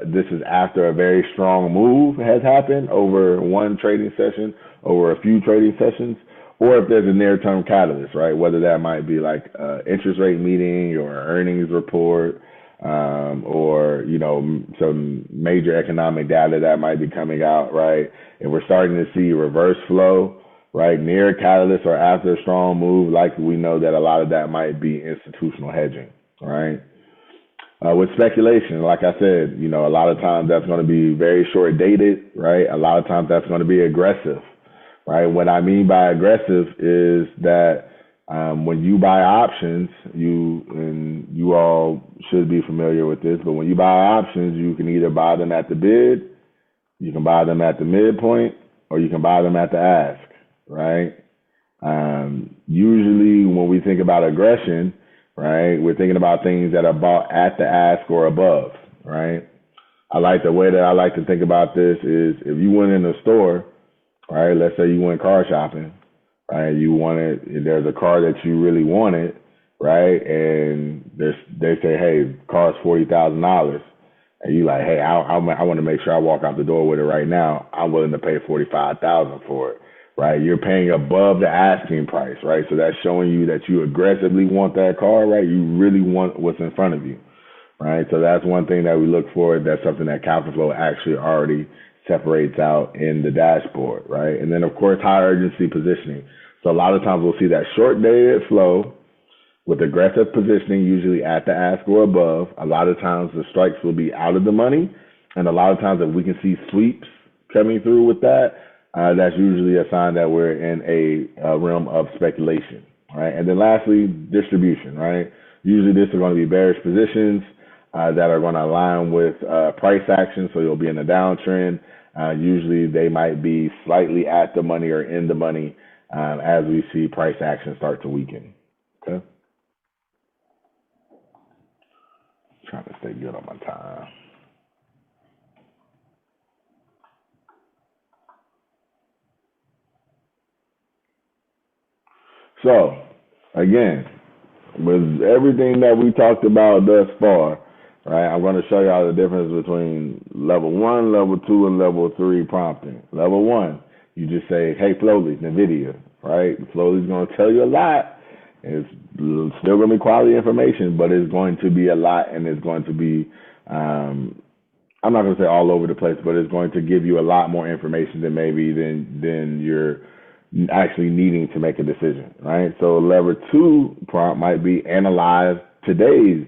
this is after a very strong move has happened over one trading session, over a few trading sessions, or if there's a near-term catalyst, right? Whether that might be like interest rate meeting or earnings report, or some major economic data that might be coming out, right? If we're starting to see reverse flow, right, near a catalyst or after a strong move, like we know that a lot of that might be institutional hedging, right? With speculation, like I said, a lot of times that's going to be very short dated, right? A lot of times that's going to be aggressive, right? What I mean by aggressive is that when you buy options, you all should be familiar with this, but when you buy options, you can either buy them at the bid, you can buy them at the midpoint, or you can buy them at the ask, right? Usually when we think about aggression, right, we're thinking about things that are bought at the ask or above, right? The way that I like to think about this is if you went in a store, right, let's say you went car shopping, right, there's a car that you really wanted, right, and they say, hey, car's $40,000, and you like, hey, I want to make sure I walk out the door with it right now. I'm willing to pay $45,000 for it. Right, you're paying above the asking price, right? So that's showing you that you aggressively want that car, right? You really want what's in front of you, right? So that's one thing that we look for. That's something that CapitalFlow actually already separates out in the dashboard, right? And then of course, high urgency positioning. So a lot of times we'll see that short dated flow with aggressive positioning, usually at the ask or above. A lot of times the strikes will be out of the money, and a lot of times if we can see sweeps coming through with that, that's usually a sign that we're in a realm of speculation, right? And then lastly, distribution, right? Usually this is going to be bearish positions that are going to align with price action, so you'll be in a downtrend. Usually they might be slightly at the money or in the money as we see price action start to weaken, okay? Trying to stay good on my time. So, again, with everything that we talked about thus far, right, I'm going to show y'all the difference between level 1, level 2, and level 3 prompting. Level 1, you just say, hey, Flowly, NVIDIA, right? Flowly's going to tell you a lot. It's still going to be quality information, but it's going to be a lot, and it's going to be, I'm not going to say all over the place, but it's going to give you a lot more information than you're actually needing to make a decision, right? So level 2 prompt might be analyze today's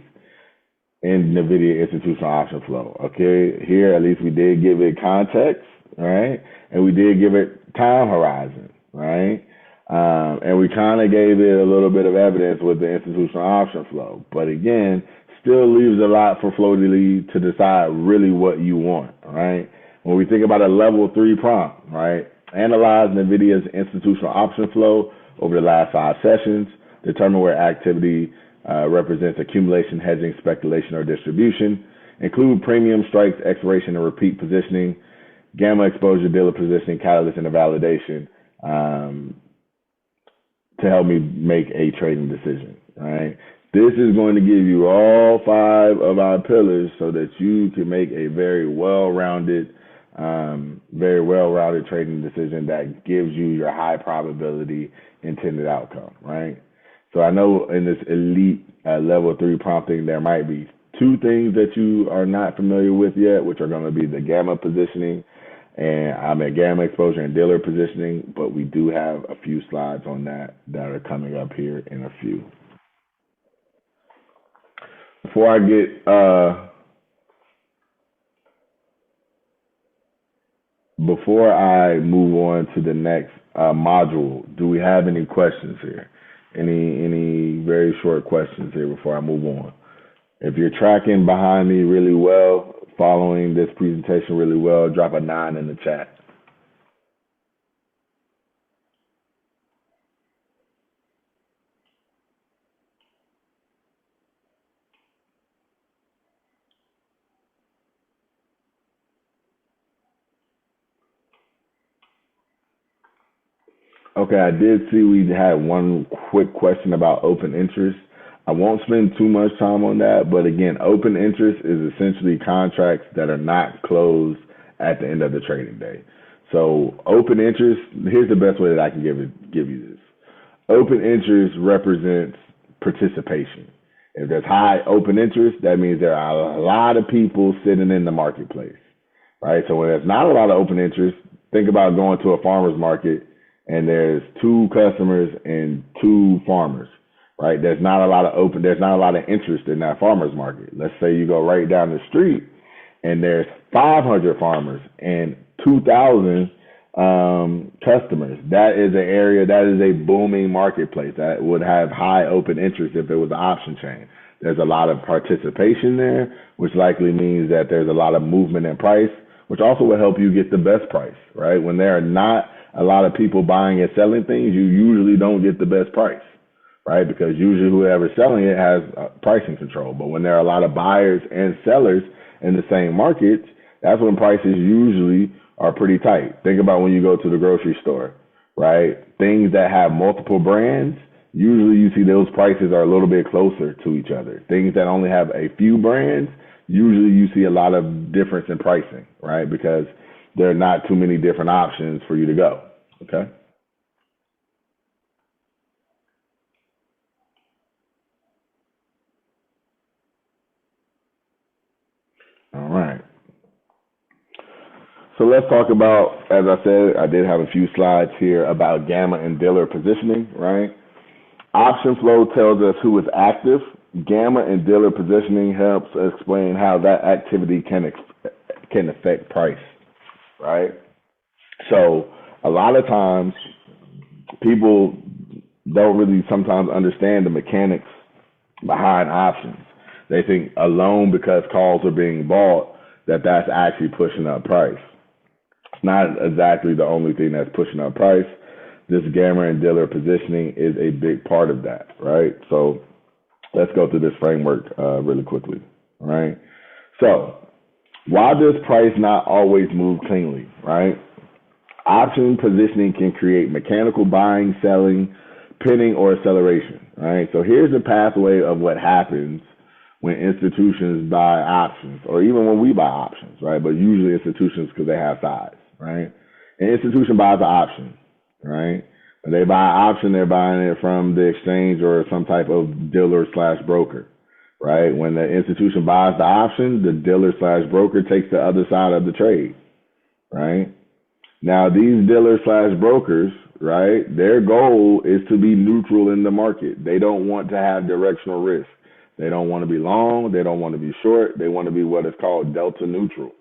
NVIDIA institutional option flow. Okay, here at least we did give it context, right? And we did give it time horizon, right? And we kind of gave it a little bit of evidence with the institutional option flow. But again, still leaves a lot for Flowly to decide really what you want, right? When we think about a level 3 prompt, right? Analyze NVIDIA's institutional option flow over the last 5 sessions. Determine where activity represents accumulation, hedging, speculation, or distribution. Include premium strikes, expiration, and repeat positioning. Gamma exposure, dealer positioning, catalyst, and a validation to help me make a trading decision. Right. This is going to give you all 5 of our pillars so that you can make a very well-rounded trading decision that gives you your high probability intended outcome, right? So I know in this elite level 3 prompting, there might be 2 things that you are not familiar with yet, which are going to be the gamma positioning And I'm at gamma exposure and dealer positioning, but we do have a few slides on that are coming up here in a few. Before I get before I move on to the next module, do we have any questions here? Any very short questions here before I move on? If you're tracking behind me really well, following this presentation really well, drop a 9 in the chat. Okay, I did see we had one quick question about open interest. I won't spend too much time on that, but again, open interest is essentially contracts that are not closed at the end of the trading day. So open interest, here's the best way that I can give you this. Open interest represents participation. If there's high open interest, that means there are a lot of people sitting in the marketplace, right? So when there's not a lot of open interest, think about going to a farmer's market and there's 2 customers and 2 farmers, right? There's not a lot of interest in that farmer's market. Let's say you go right down the street and there's 500 farmers and 2,000 customers. That is an area, that is a booming marketplace that would have high open interest if it was an option chain. There's a lot of participation there, which likely means that there's a lot of movement in price, which also will help you get the best price, right? When there are not a lot of people buying and selling things, you usually don't get the best price, right? Because usually whoever's selling it has pricing control. But when there are a lot of buyers and sellers in the same markets, that's when prices usually are pretty tight. Think about when you go to the grocery store, right? Things that have multiple brands, usually you see those prices are a little bit closer to each other. Things that only have a few brands, usually you see a lot of difference in pricing, right? Because there are not too many different options for you to go, okay? All right. So let's talk about, as I said, I did have a few slides here about gamma and dealer positioning, right? Option flow tells us who is active. Gamma and dealer positioning helps explain how that activity can affect price, right? So a lot of times people don't really sometimes understand the mechanics behind options. They think alone because calls are being bought that that's actually pushing up price. It's not exactly the only thing that's pushing up price. This gamma and dealer positioning is a big part of that, right? So let's go through this framework really quickly, all right? So why does price not always move cleanly, right? Option positioning can create mechanical buying, selling, pinning, or acceleration, right? So here's the pathway of what happens when institutions buy options, or even when we buy options, right? But usually institutions because they have size, right? An institution buys an option, right? When they buy an option, they're buying it from the exchange or some type of dealer slash broker, right? When the institution buys the option, the dealer slash broker takes the other side of the trade, right? Now, these dealer slash brokers, right, their goal is to be neutral in the market. They don't want to have directional risk. They don't want to be long. They don't want to be short. They want to be what is called delta neutral,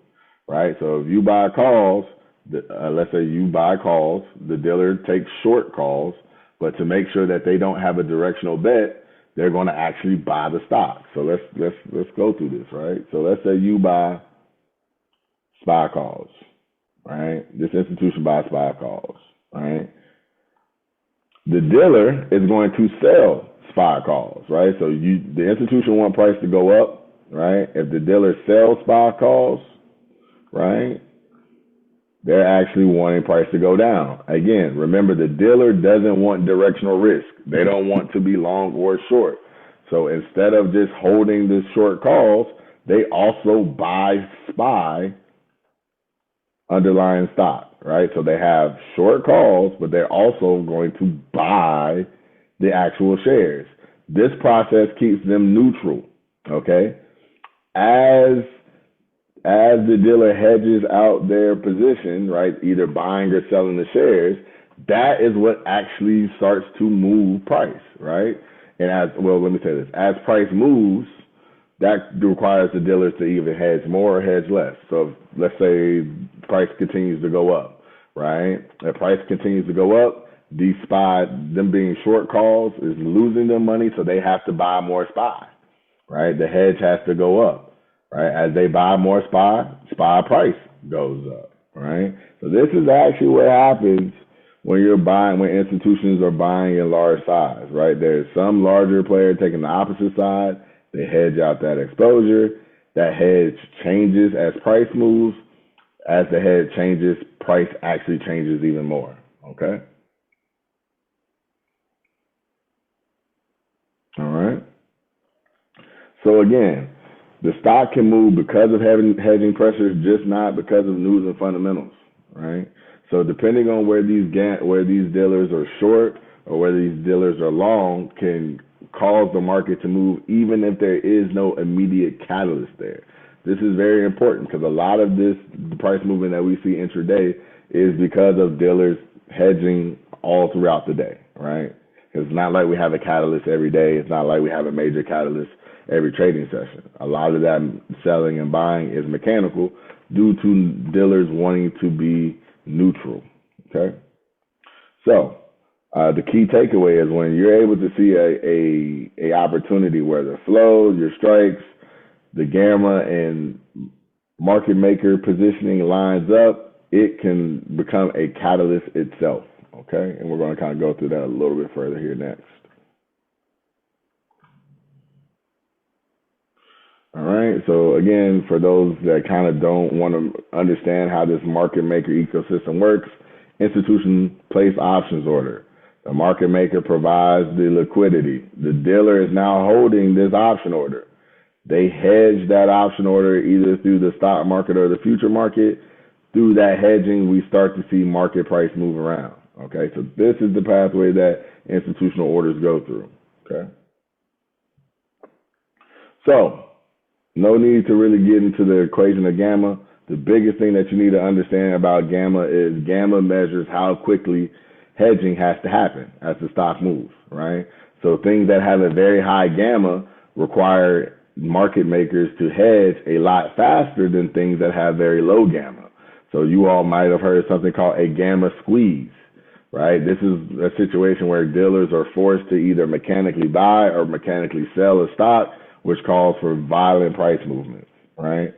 right? So if you buy calls, let's say you buy calls, the dealer takes short calls, but to make sure that they don't have a directional bet, they're going to actually buy the stock. So let's go through this, right? So let's say you buy SPY calls, right? This institution buys SPY calls, right? The dealer is going to sell SPY calls, right? So the institution want price to go up, right? If the dealer sells SPY calls, right, they're actually wanting price to go down. Again, remember the dealer doesn't want directional risk. They don't want to be long or short. So instead of just holding the short calls, they also buy SPY underlying stock, right? So they have short calls, but they're also going to buy the actual shares. This process keeps them neutral, okay? As as the dealer hedges out their position, right, either buying or selling the shares, that is what actually starts to move price, right? And as well, let me say this: as price moves, that requires the dealers to either hedge more or hedge less. So if, let's say price continues to go up, right? If price continues to go up, these SPY, them being short calls, is losing them money, so they have to buy more SPY, right? The hedge has to go up, right? As they buy more SPY price goes up, right? So this is actually what happens when you're buying, when institutions are buying in large size, right? There's some larger player taking the opposite side. They hedge out that exposure. That hedge changes as price moves. As the hedge changes, price actually changes even more, okay? All right. So again, the stock can move because of hedging pressures, just not because of news and fundamentals, right? So depending on where these dealers are short or whether these dealers are long, can cause the market to move even if there is no immediate catalyst there. This is very important because a lot of this price movement that we see intraday is because of dealers hedging all throughout the day, right? It's not like we have a catalyst every day. It's not like we have a major catalyst every trading session. A lot of that selling and buying is mechanical due to dealers wanting to be neutral. Okay, so the key takeaway is when you're able to see a opportunity where the flow, your strikes, the gamma, and market maker positioning lines up, it can become a catalyst itself. Okay, and we're going to kind of go through that a little bit further here next. All right. So again, for those that kind of don't want to understand how this market maker ecosystem works, institution place options order. The market maker provides the liquidity. The dealer is now holding this option order. They hedge that option order either through the stock market or the future market. Through that hedging, we start to see market price move around. Okay. So this is the pathway that institutional orders go through. Okay. So no need to really get into the equation of gamma. The biggest thing that you need to understand about gamma is gamma measures how quickly hedging has to happen as the stock moves, right? So things that have a very high gamma require market makers to hedge a lot faster than things that have very low gamma. So you all might have heard of something called a gamma squeeze, right? This is a situation where dealers are forced to either mechanically buy or mechanically sell a stock, which calls for violent price movements, right?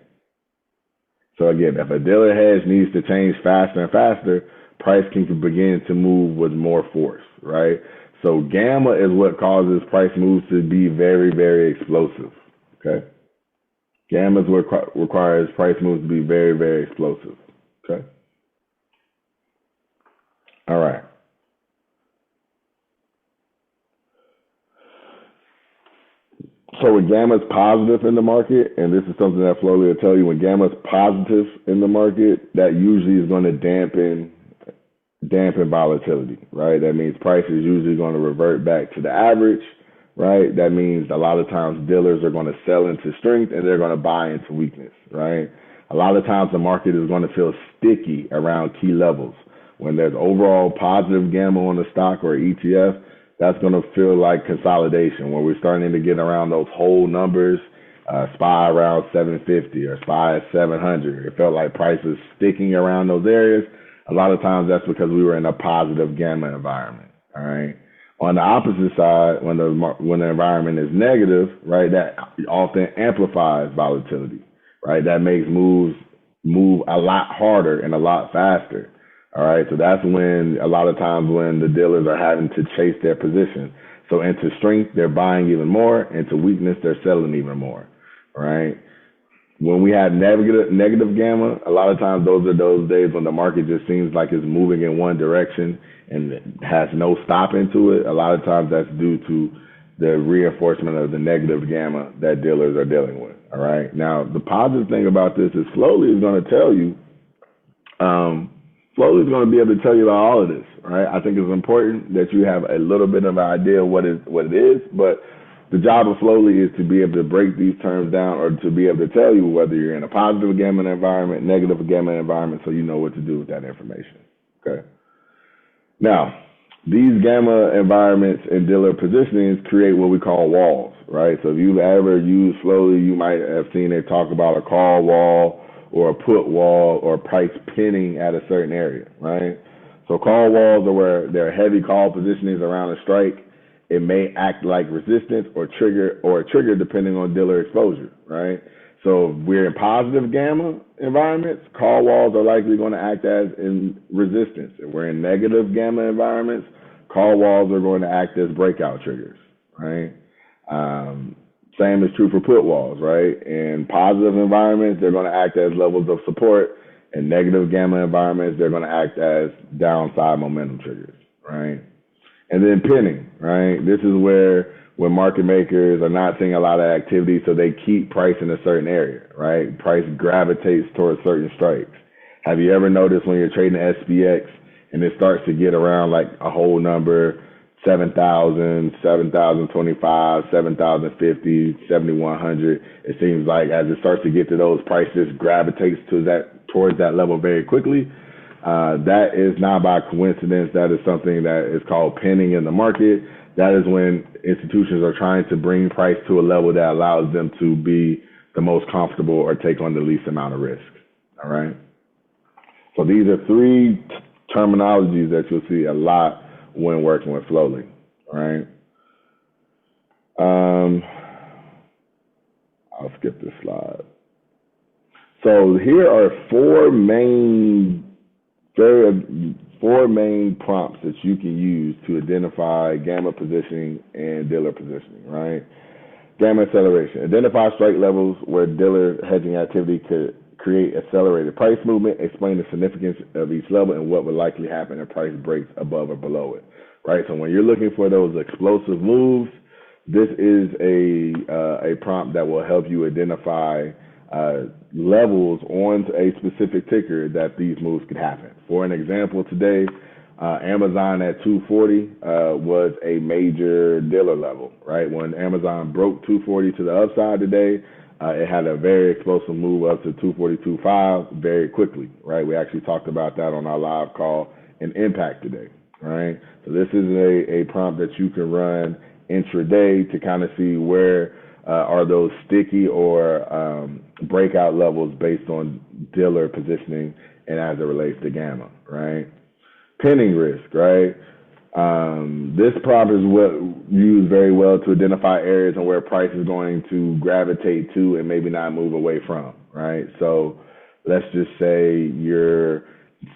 So again, if a dealer hedge needs to change faster and faster, price can begin to move with more force, right? So gamma is what causes price moves to be very, very explosive, okay? Gamma is what requires price moves to be very, very explosive, okay? All right. So when gamma is positive in the market, and this is something that Flo will tell you, when gamma is positive in the market, that usually is going to dampen volatility, right? That means price is usually going to revert back to the average, right? That means a lot of times dealers are going to sell into strength and they're going to buy into weakness, right? A lot of times the market is going to feel sticky around key levels. When there's overall positive gamma on the stock or ETF, that's going to feel like consolidation when we're starting to get around those whole numbers, SPY around 750 or SPY at 700. It felt like price was sticking around those areas. A lot of times that's because we were in a positive gamma environment. All right. On the opposite side, when the environment is negative, right, that often amplifies volatility, right? That makes moves move a lot harder and a lot faster. All right. So that's when a lot of times when the dealers are having to chase their position. So into strength, they're buying even more. Into weakness, they're selling even more. All right. When we have negative gamma, a lot of times those are those days when the market just seems like it's moving in one direction and has no stop into it. A lot of times that's due to the reinforcement of the negative gamma that dealers are dealing with. All right. Now, the positive thing about this is slowly is going to tell you, slowly is going to be able to tell you about all of this. Right. I think it's important that you have a little bit of an idea of what it is, but The job of Slowly is to be able to break these terms down or to be able to tell you whether you're in a positive gamma environment, negative gamma environment, so you know what to do with that information. Okay. Now, these gamma environments and dealer positionings create what we call walls, right? So if you've ever used Slowly, you might have seen it talk about a call wall or a put wall or price pinning at a certain area, right? So call walls are where there are heavy call positionings around a strike. It may act like resistance or a trigger depending on dealer exposure, right? So if we're in positive gamma environments, call walls are likely going to act as in resistance. If we're in negative gamma environments, call walls are going to act as breakout triggers, right? Same is true for put walls, right? In positive environments, they're going to act as levels of support. In negative gamma environments, they're going to act as downside momentum triggers, right? And then pinning, right? This is where when market makers are not seeing a lot of activity, so they keep price in a certain area, right? Price gravitates towards certain strikes. Have you ever noticed when you're trading SPX and it starts to get around like a whole number, 7,000, 7,025, 7,050, 7,100? It seems like as it starts to get to those prices, gravitates towards that level very quickly. That is not by coincidence. That is something that is called pinning in the market. That is when institutions are trying to bring price to a level that allows them to be the most comfortable or take on the least amount of risk. All right. So these are three terminologies that you'll see a lot when working with Flowly. All right. I'll skip this slide. So here are four main prompts that you can use to identify gamma positioning and dealer positioning, right? Gamma acceleration. Identify strike levels where dealer hedging activity could create accelerated price movement. Explain the significance of each level and what would likely happen if price breaks above or below it, right? So when you're looking for those explosive moves, this is a prompt that will help you identify levels on a specific ticker that these moves could happen. For an example, today, Amazon at 240 was a major dealer level, right? When Amazon broke 240 to the upside today, it had a very explosive move up to 242.5 very quickly, right? We actually talked about that on our live call in Impact today, right? So this is a prompt that you can run intraday to kind of see where are those sticky or breakout levels based on dealer positioning and as it relates to gamma, right? Pinning risk, right? This prompt is used very well to identify areas and where price is going to gravitate to and maybe not move away from, right? So let's just say you're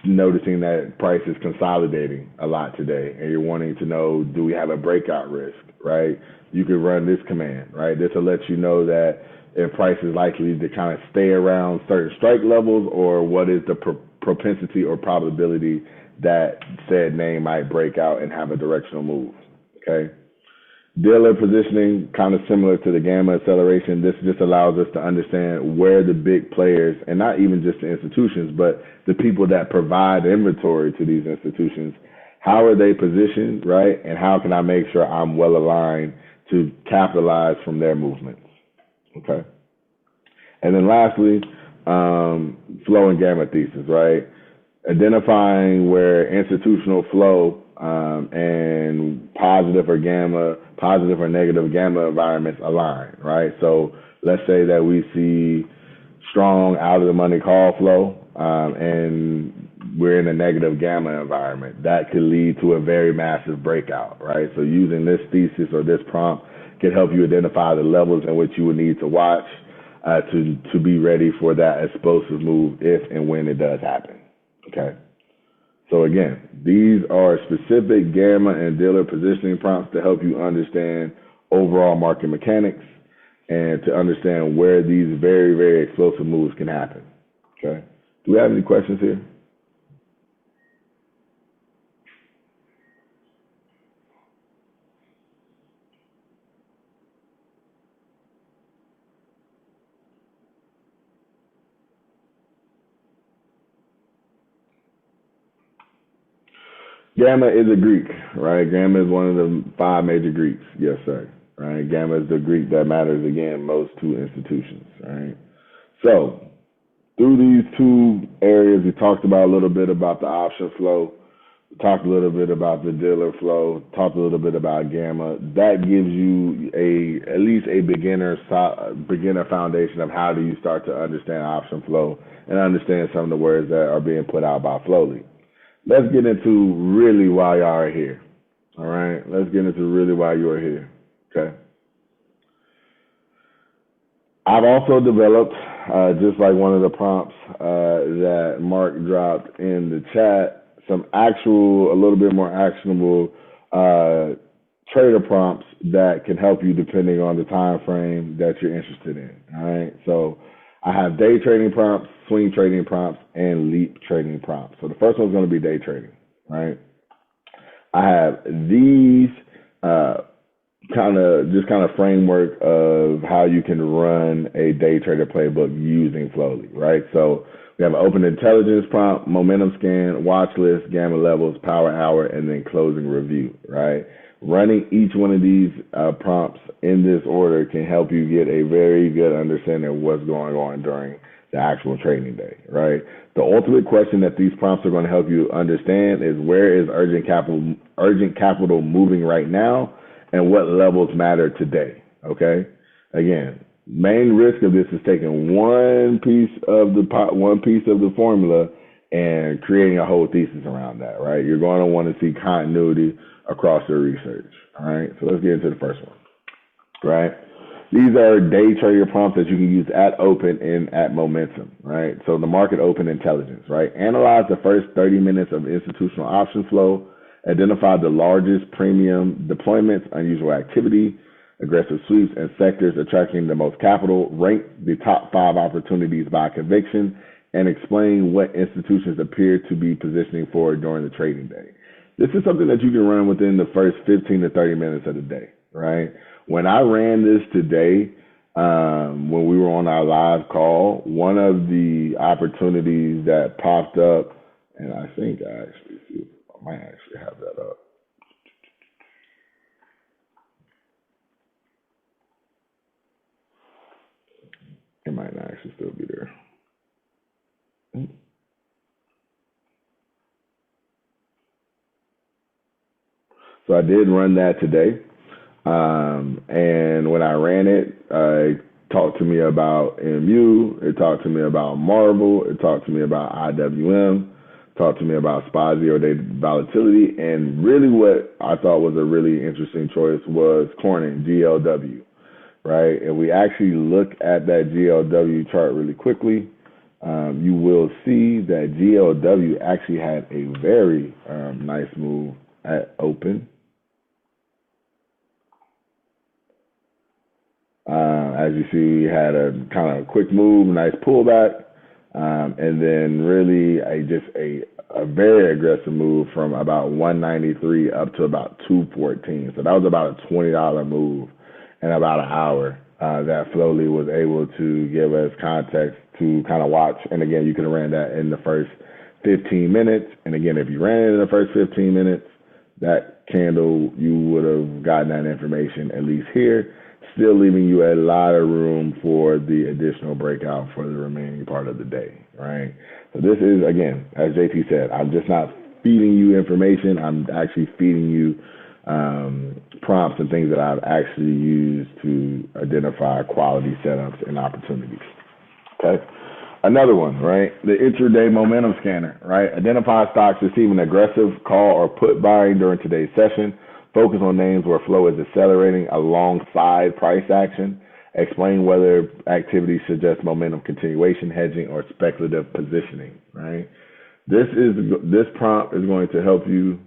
noticing that price is consolidating a lot today and you're wanting to know, do we have a breakout risk, right? You could run this command, right? This will let you know that if price is likely to kind of stay around certain strike levels or what is the propensity or probability that said name might break out and have a directional move, okay? Dealer positioning, kind of similar to the gamma acceleration. This just allows us to understand where the big players, and not even just the institutions, but the people that provide inventory to these institutions, how are they positioned, right? And how can I make sure I'm well aligned to capitalize from their movements, okay? And then lastly, flow and gamma thesis, right? Identifying where institutional flow and positive or negative gamma environments align, right? So let's say that we see strong out of the money call flow and we're in a negative gamma environment. That could lead to a very massive breakout, right? So using this thesis or this prompt can help you identify the levels in which you would need to watch to be ready for that explosive move if and when it does happen. Okay. So again, these are specific gamma and dealer positioning prompts to help you understand overall market mechanics and to understand where these very, very explosive moves can happen. Okay. Do we have any questions here? Gamma is a Greek, right? Gamma is one of the 5 major Greeks. Yes, sir. right? Gamma is the Greek that matters again most to institutions, right? So through these two areas, we talked about a little bit about the option flow, talked a little bit about the dealer flow, talked a little bit about gamma. That gives you at least a beginner foundation of how do you start to understand option flow and understand some of the words that are being put out by Flowly. Let's get into really why y'all are here. All right, let's get into really why you are here. Okay. I've also developed, just like one of the prompts that Mark dropped in the chat, some a little bit more actionable trader prompts that can help you depending on the time frame that you're interested in. All right. So I have day trading prompts, swing trading prompts, and leap trading prompts. So the first one's going to be day trading. Right. I have these kind of framework of how you can run a day trader playbook using Flowly, right? So we have an open intelligence prompt, momentum scan, watch list, gamma levels, power hour, and then closing review, right? Running each one of these prompts in this order can help you get a very good understanding of what's going on during the actual trading day, right? The ultimate question that these prompts are going to help you understand is where is urgent capital moving right now, and what levels matter today. Okay. Again, main risk of this is taking one piece of the formula and creating a whole thesis around that. Right. You're going to want to see continuity across your research. All right. So let's get into the first one. Right. These are day trader prompts that you can use at open and at momentum, right? So the market open intelligence, right? Analyze the first 30 minutes of institutional option flow, identify the largest premium deployments, unusual activity, aggressive sweeps, and sectors attracting the most capital, rank the top 5 opportunities by conviction, and explain what institutions appear to be positioning for during the trading day. This is something that you can run within the first 15 to 30 minutes of the day, right? When I ran this today, when we were on our live call, one of the opportunities that popped up, and I think I might actually have that up. It might not actually still be there. So I did run that today. And when I ran it, it talked to me about MU, it talked to me about Marble, it talked to me about IWM, talked to me about SPY 0-day volatility, and really what I thought was a really interesting choice was Corning, GLW, right? And we actually look at that GLW chart really quickly. You will see that GLW actually had a very nice move at open. As you see, we had a kind of quick move, nice pullback, and then really a very aggressive move from about 193 up to about 214. So that was about a $20 move in about an hour that Flowly was able to give us context to kind of watch. And again, you could have ran that in the first 15 minutes. And again, if you ran it in the first 15 minutes, that candle, you would have gotten that information at least here, still leaving you a lot of room for the additional breakout for the remaining part of the day, right? So this is, again, as JT said, I'm just not feeding you information. I'm actually feeding you prompts and things that I've actually used to identify quality setups and opportunities, okay? Another one, right? The intraday momentum scanner, right? Identify stocks receiving aggressive call or put buying during today's session. Focus on names where flow is accelerating alongside price action. Explain whether activity suggests momentum continuation, hedging, or speculative positioning, right? This prompt is going to help you.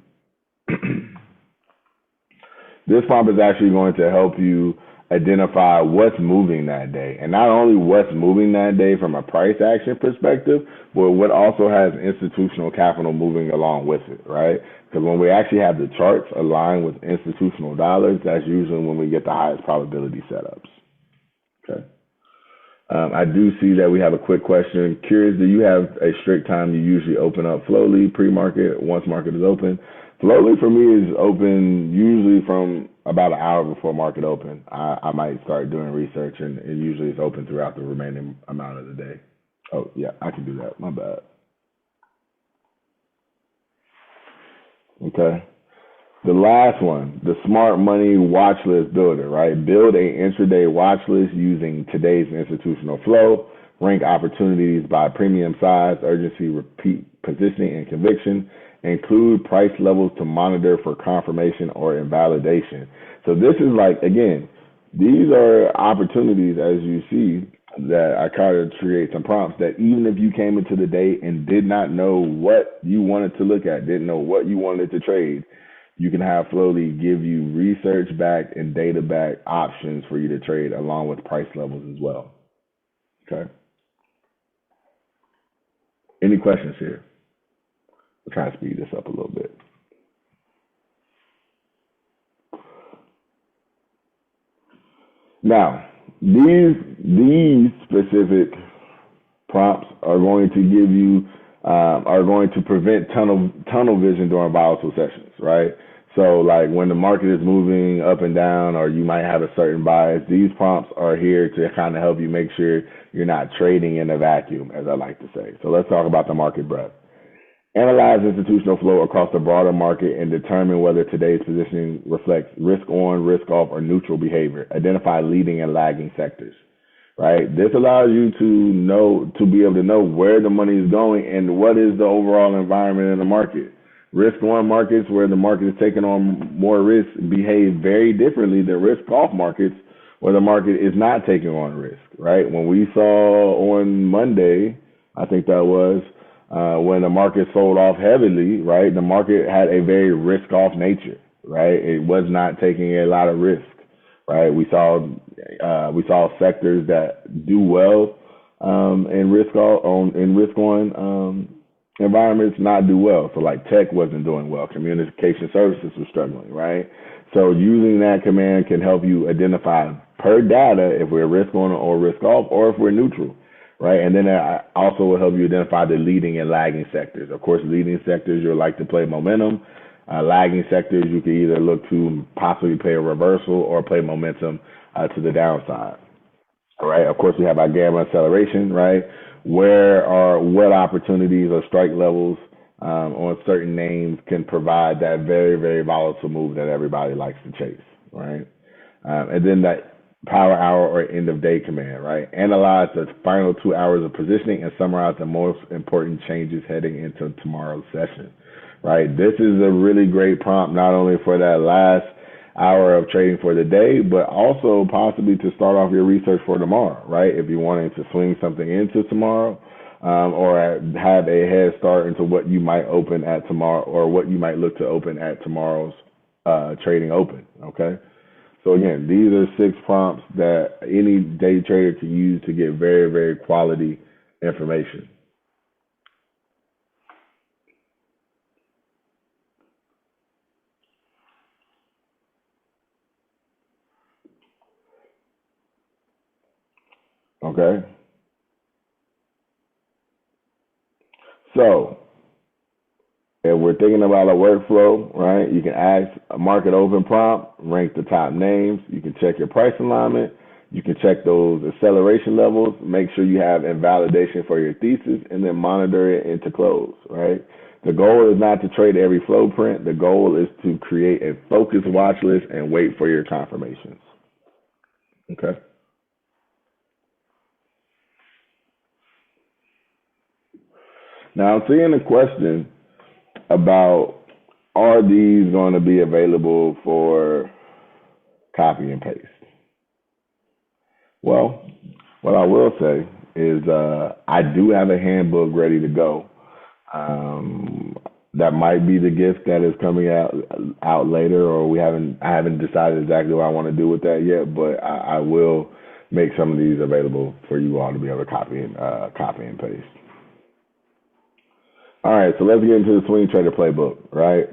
This prompt is actually going to help you identify what's moving that day. And not only what's moving that day from a price action perspective, but what also has institutional capital moving along with it, right? Because when we actually have the charts aligned with institutional dollars, that's usually when we get the highest probability setups. Okay. I do see that we have a quick question. Curious, do you have a strict time you usually open up Flowly pre-market once market is open? Slowly for me is open usually from about an hour before market open. I might start doing research, and usually it's open throughout the remaining amount of the day. Oh yeah, I can do that. My bad. Okay. The last one, the smart money watch list builder, right? Build a intraday watch list using today's institutional flow, rank opportunities by premium size, urgency, repeat positioning, and conviction. Include price levels to monitor for confirmation or invalidation. So this is like, again, these are opportunities, as you see, that I try to create some prompts that even if you came into the day and did not know what you wanted to look at, didn't know what you wanted to trade, you can have Flowly give you research back and data back options for you to trade along with price levels as well. Okay. Any questions here? We'll try to speed this up a little bit. Now, these specific prompts are going to give you are going to prevent tunnel vision during volatile sessions, right? So like when the market is moving up and down, or you might have a certain bias, these prompts are here to kind of help you make sure you're not trading in a vacuum, as I like to say. So let's talk about the market breadth. Analyze institutional flow across the broader market and determine whether today's positioning reflects risk on, risk off, or neutral behavior. Identify leading and lagging sectors, right? This allows you to be able to know where the money is going and what is the overall environment in the market. Risk on markets, where the market is taking on more risk, behave very differently than risk off markets where the market is not taking on risk, right? When we saw on Monday, I think that was, when the market sold off heavily, right? The market had a very risk-off nature, right? It was not taking a lot of risk, right? We saw sectors that do well in risk on environments not do well. So like tech wasn't doing well, communication services was struggling, right? So using that command can help you identify per data if we're risk on or risk off, or if we're neutral, right? And then that also will help you identify the leading and lagging sectors. Of course, leading sectors, you'll like to play momentum. Lagging sectors, you can either look to possibly play a reversal or play momentum to the downside. All right. Of course, we have our gamma acceleration, right? What opportunities or strike levels on certain names can provide that very, very volatile move that everybody likes to chase, right? And then that power hour or end of day command, right? Analyze the final 2 hours of positioning and summarize the most important changes heading into tomorrow's session, right? This is a really great prompt, not only for that last hour of trading for the day, but also possibly to start off your research for tomorrow, right? If you're wanting to swing something into tomorrow, or have a head start into what you might open at tomorrow, or what you might look to open at tomorrow's trading open, okay? So again, these are 6 prompts that any day trader can use to get very, very quality information. Okay. So if we're thinking about a workflow, right, you can ask a market open prompt, rank the top names. You can check your price alignment. You can check those acceleration levels. Make sure you have invalidation for your thesis, and then monitor it into close, right? The goal is not to trade every flow print. The goal is to create a focused watch list and wait for your confirmations. Okay. Now I'm seeing a question about, are these going to be available for copy and paste? Well, what I will say is I do have a handbook ready to go. That might be the gift that is coming out later, or I haven't decided exactly what I want to do with that yet. But I will make some of these available for you all to be able to copy and paste. All right, so let's get into the swing trader playbook, right?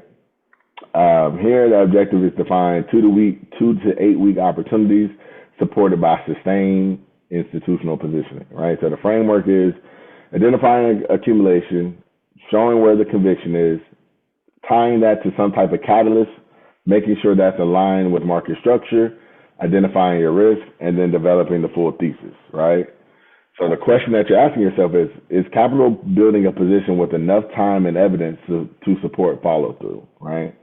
Here, the objective is to find 2 to 8 week opportunities supported by sustained institutional positioning, right? So the framework is identifying accumulation, showing where the conviction is, tying that to some type of catalyst, making sure that's aligned with market structure, identifying your risk, and then developing the full thesis, right? So the question that you're asking yourself is capital building a position with enough time and evidence to support follow through, right?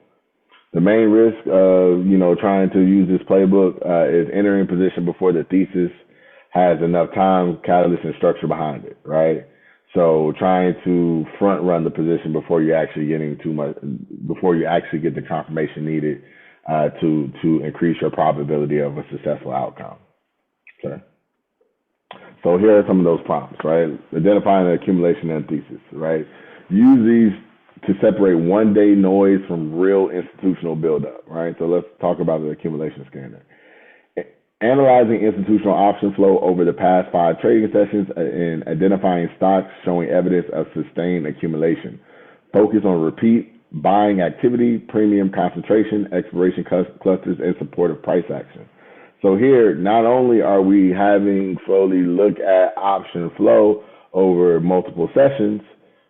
The main risk of, trying to use this playbook is entering position before the thesis has enough time, catalyst, and structure behind it, right? So trying to front run the position before you're actually getting too much, before you actually get the confirmation needed to increase your probability of a successful outcome. Okay. So here are some of those prompts, right? Identifying the accumulation and thesis, right? Use these to separate one-day noise from real institutional buildup, right? So let's talk about the accumulation scanner. Analyzing institutional option flow over the past 5 trading sessions and identifying stocks showing evidence of sustained accumulation. Focus on repeat buying activity, premium concentration, expiration clusters, and supportive price action. So here, not only are we having slowly look at option flow over multiple sessions,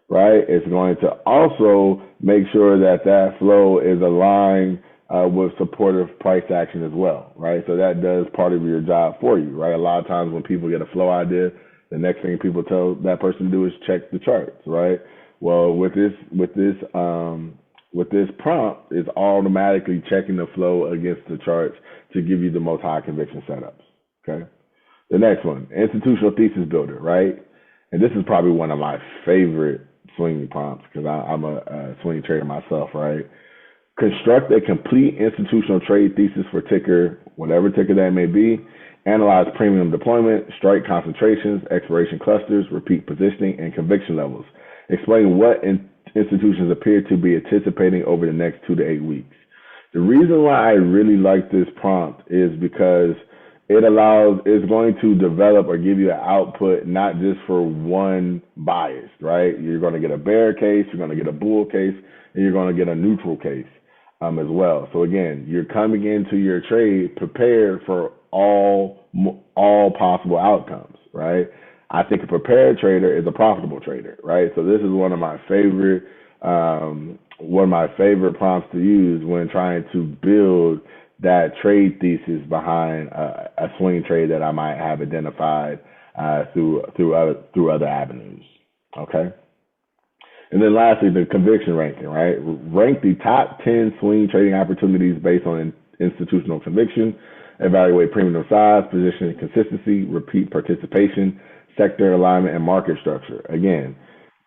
right? It's going to also make sure that that flow is aligned with supportive price action as well, right? So that does part of your job for you, right? A lot of times when people get a flow idea, the next thing people tell that person to do is check the charts, right? Well, with this prompt, it's automatically checking the flow against the charts to give you the most high conviction setups. Okay. The next one, institutional thesis builder, right? And this is probably one of my favorite swing prompts because I'm a swing trader myself, right? Construct a complete institutional trade thesis for ticker, whatever ticker that may be. Analyze premium deployment, strike concentrations, expiration clusters, repeat positioning, and conviction levels. Explain what institutions appear to be anticipating over the next 2 to 8 weeks. The reason why I really like this prompt is because it's going to develop or give you an output not just for one bias, right? You're going to get a bear case, you're going to get a bull case, and you're going to get a neutral case as well. So again, you're coming into your trade prepared for all possible outcomes, right? I think a prepared trader is a profitable trader, right? So this is one of my favorite prompts to use when trying to build that trade thesis behind a swing trade that I might have identified through other avenues. Okay. And then lastly, the conviction ranking, right? Rank the top 10 swing trading opportunities based on institutional conviction. Evaluate premium size, position consistency, repeat participation, sector alignment, and market structure. Again,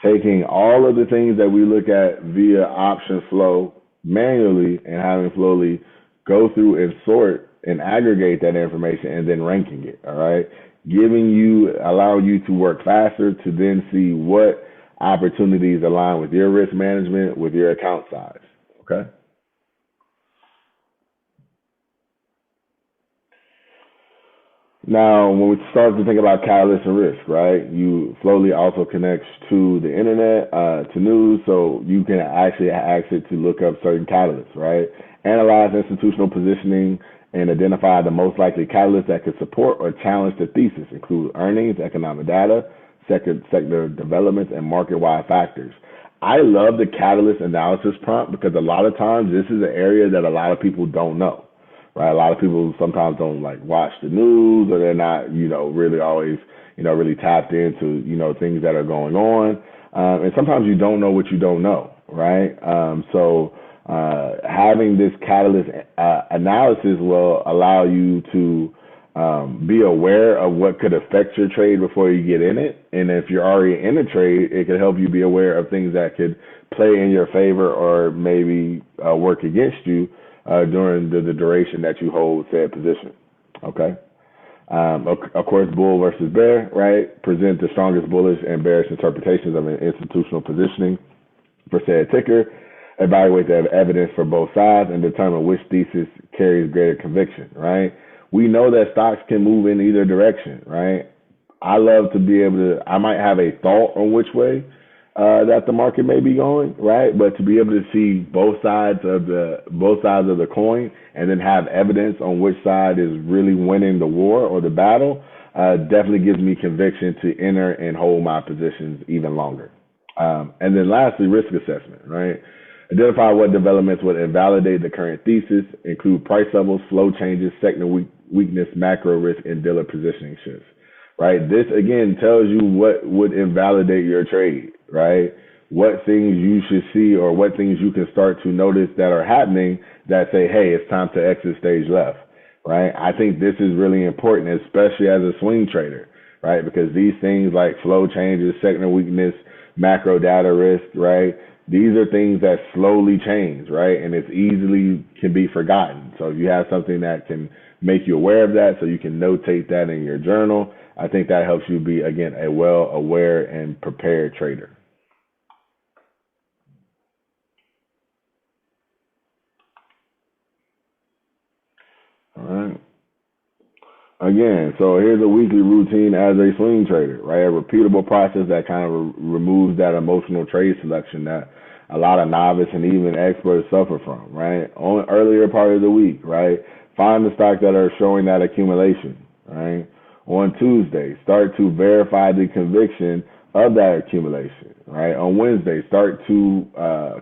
taking all of the things that we look at via option flow manually and having Flowly go through and sort and aggregate that information and then ranking it, all right? Allowing you to work faster to then see what opportunities align with your risk management, with your account size, okay? Now, when we start to think about catalyst and risk, right, Flowly also connects to the internet, to news, so you can actually ask it to look up certain catalysts, right? Analyze institutional positioning and identify the most likely catalysts that could support or challenge the thesis, include earnings, economic data, sector developments, and market-wide factors. I love the catalyst analysis prompt because a lot of times this is an area that a lot of people don't know. Right, a lot of people sometimes don't watch the news, or they're not, really always, really tapped into, things that are going on. And sometimes you don't know what you don't know, right? So having this catalyst analysis will allow you to be aware of what could affect your trade before you get in it. And if you're already in a trade, it could help you be aware of things that could play in your favor or maybe work against you during the duration that you hold said position. Okay. Of course, bull versus bear, right? Present the strongest bullish and bearish interpretations of an institutional positioning for said ticker. Evaluate the evidence for both sides and determine which thesis carries greater conviction, right? We know that stocks can move in either direction, right? I love to be able to, I might have a thought on which way that the market may be going, right? But to be able to see both sides of the coin and then have evidence on which side is really winning the war or the battle definitely gives me conviction to enter and hold my positions even longer. And then lastly, risk assessment, right? Identify what developments would invalidate the current thesis, include price levels, flow changes, sector weakness, macro risk, and dealer positioning shifts. Right? This again tells you what would invalidate your trade, right? What things you should see or what things you can start to notice that are happening that say, hey, it's time to exit stage left, right? I think this is really important, especially as a swing trader, right? Because these things like flow changes, sector weakness, macro data risk, right? These are things that slowly change, right? And it's easily can be forgotten. So if you have something that can make you aware of that so you can notate that in your journal, I think that helps you be, again, a well aware and prepared trader. All right. Again, so here's a weekly routine as a swing trader, right? A repeatable process that kind of removes that emotional trade selection that a lot of novice and even experts suffer from, right? On earlier part of the week, right? Find the stocks that are showing that accumulation, right? On Tuesday, start to verify the conviction of that accumulation, right? On Wednesday, start to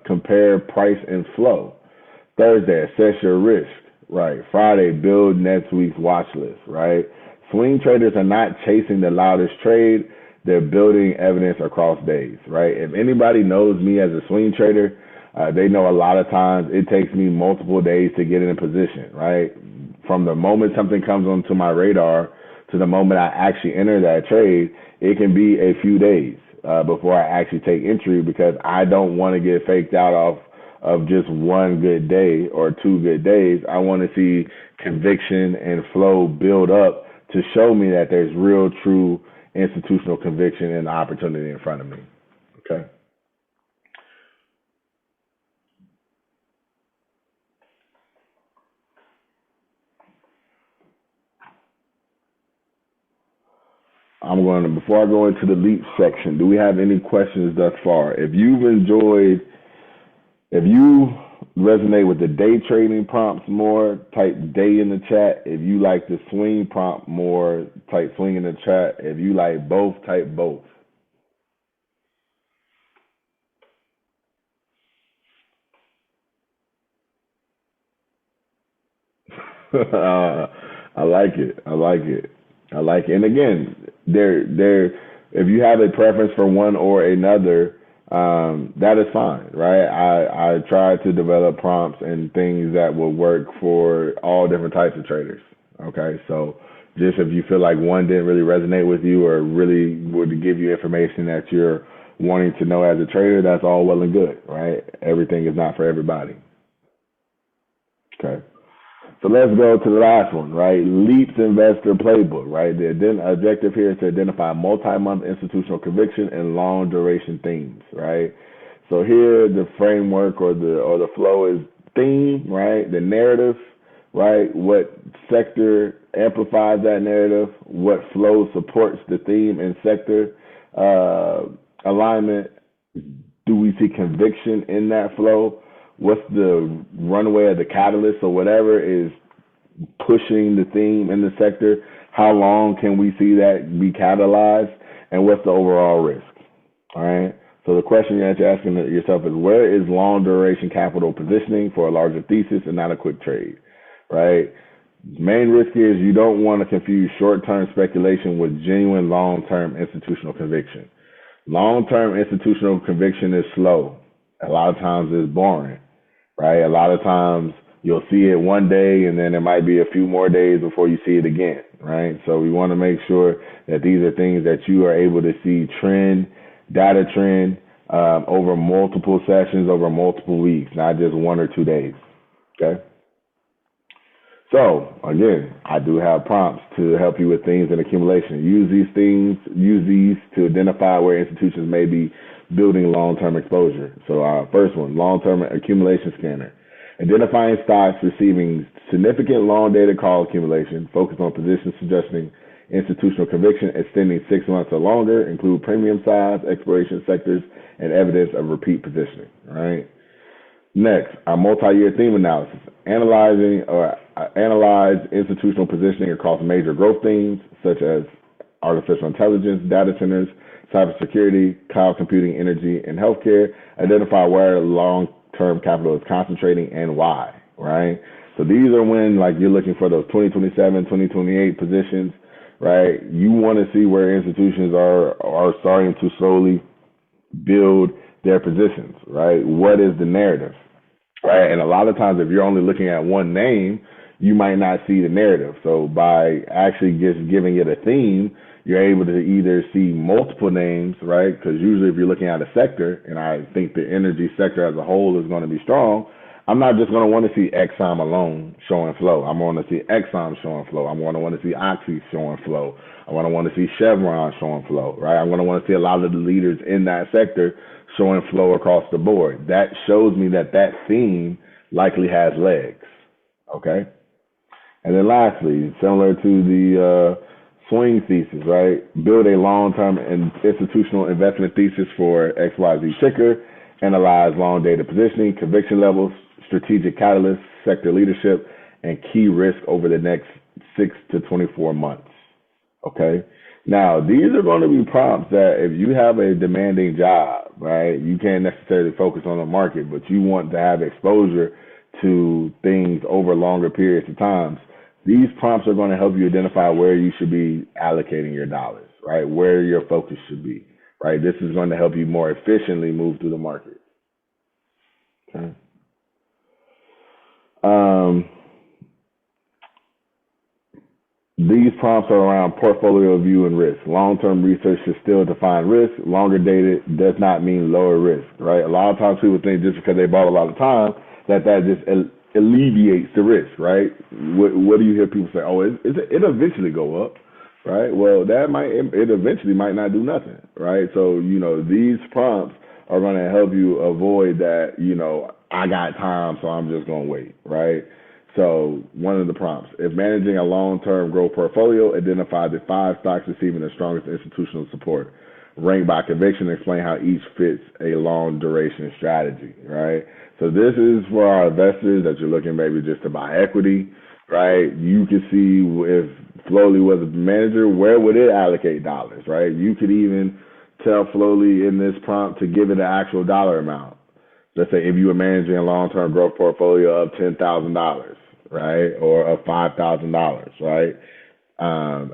compare price and flow. Thursday, assess your risk. Right. Friday, build next week's watch list. Right. Swing traders are not chasing the loudest trade. They're building evidence across days. Right. If anybody knows me as a swing trader, they know a lot of times it takes me multiple days to get in a position. Right. From the moment something comes onto my radar to the moment I actually enter that trade, it can be a few days before I actually take entry because I don't want to get faked out of just one good day or two good days. I want to see conviction and flow build up to show me that there's real, true institutional conviction and opportunity in front of me. Okay. I'm going to, before I go into the leap section, do we have any questions thus far? If you resonate with the day trading prompts more, type day in the chat. If you like the swing prompt more, type swing in the chat. If you like both, type both. I like it. I like it. I like it. And again, there. If you have a preference for one or another, that is fine, right? I try to develop prompts and things that will work for all different types of traders. Okay, so just if you feel like one didn't really resonate with you or really would give you information that you're wanting to know as a trader, that's all well and good, right? Everything is not for everybody. Okay. So let's go to the last one, right? Leaps Investor Playbook, right? The objective here is to identify multi-month institutional conviction and long duration themes, right? So here the framework or the flow is theme, right? The narrative, right? What sector amplifies that narrative? What flow supports the theme and sector alignment? Do we see conviction in that flow? What's the runway of the catalyst or whatever is pushing the theme in the sector? How long can we see that be catalyzed? And what's the overall risk? All right. So the question that you're asking yourself is, where is long duration capital positioning for a larger thesis and not a quick trade? Right. Main risk is you don't want to confuse short-term speculation with genuine long-term institutional conviction. Long-term institutional conviction is slow. A lot of times it's boring, right? A lot of times you'll see it one day and then it might be a few more days before you see it again, right? So we want to make sure that these are things that you are able to see data trend over multiple sessions, over multiple weeks, not just 1 or 2 days, okay? So again, I do have prompts to help you with things in accumulation. Use these to identify where institutions may be building long-term exposure. So first one, long-term accumulation scanner. Identifying stocks receiving significant long-dated call accumulation. Focus on positions suggesting institutional conviction extending 6 months or longer. Include premium size, expiration sectors, and evidence of repeat positioning. All right. Next, our multi-year theme analysis. Analyze institutional positioning across major growth themes such as artificial intelligence, data centers, cybersecurity, cloud computing, energy, and healthcare. Identify where long long-term capital is concentrating and why, right? So these are when like you're looking for those 2027, 2028 positions, right? You want to see where institutions are starting to slowly build their positions, right? What is the narrative, right? And a lot of times, if you're only looking at one name, you might not see the narrative. So by actually just giving it a theme, you're able to either see multiple names, right? Because usually, if you're looking at a sector, and I think the energy sector as a whole is going to be strong, I'm not just going to want to see Exxon alone showing flow. I'm going to see Exxon showing flow. I'm going to want to see Oxy showing flow. I want to see Chevron showing flow, right? I'm going to want to see a lot of the leaders in that sector showing flow across the board. That shows me that that theme likely has legs, okay? And then lastly, similar to the swing thesis, right? Build a long-term and institutional investment thesis for XYZ ticker, analyze long-dated positioning, conviction levels, strategic catalysts, sector leadership, and key risk over the next 6 to 24 months. Okay. Now, these are going to be prompts that if you have a demanding job, right, you can't necessarily focus on the market, but you want to have exposure to things over longer periods of time. These prompts are going to help you identify where you should be allocating your dollars, right, where your focus should be, right. This is going to help you more efficiently move through the market. Okay. These prompts are around portfolio view and risk. Long-term research should still define risk. Longer dated does not mean lower risk, right? A lot of times people think just because they bought a lot of time that just alleviates the risk, right? What do you hear people say? Oh, it eventually go up, right? Well, it eventually might not do nothing, right? So, these prompts are going to help you avoid that, I got time, so I'm just going to wait, right? So one of the prompts, if managing a long-term growth portfolio, identify the 5 stocks receiving the strongest institutional support. Rank by conviction, explain how each fits a long duration strategy, right? So this is for our investors that you're looking maybe just to buy equity, right? You can see if Flowly was a manager, where would it allocate dollars, right? You could even tell Flowly in this prompt to give it an actual dollar amount. Let's say if you were managing a long-term growth portfolio of $10,000, right, or of $5,000, right?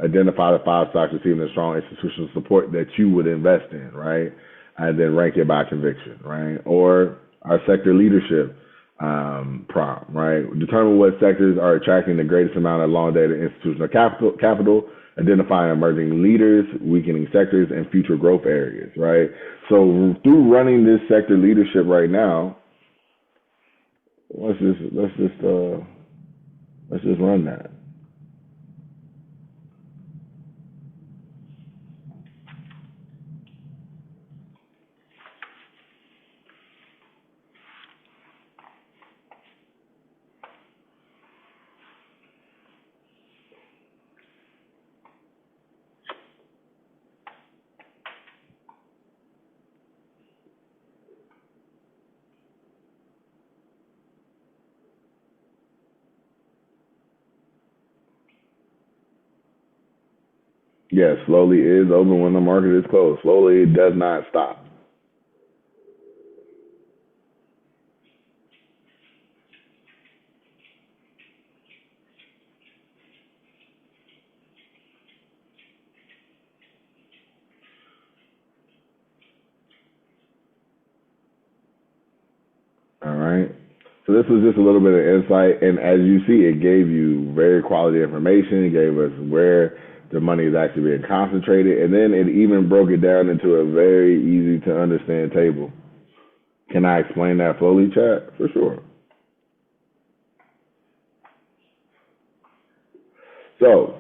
Identify the 5 stocks receiving the strong institutional support that you would invest in, right? And then rank it by conviction, right? Or our sector leadership prompt, right? Determine what sectors are attracting the greatest amount of long-dated institutional capital, identifying emerging leaders, weakening sectors, and future growth areas, right? So through running this sector leadership right now, let's just run that. Yes, slowly is open when the market is closed. Slowly it does not stop. All right. So this was just a little bit of insight, and as you see, it gave you very quality information. It gave us where the money is actually being concentrated, and then it even broke it down into a very easy to understand table. Can I explain that fully, chat? For sure. So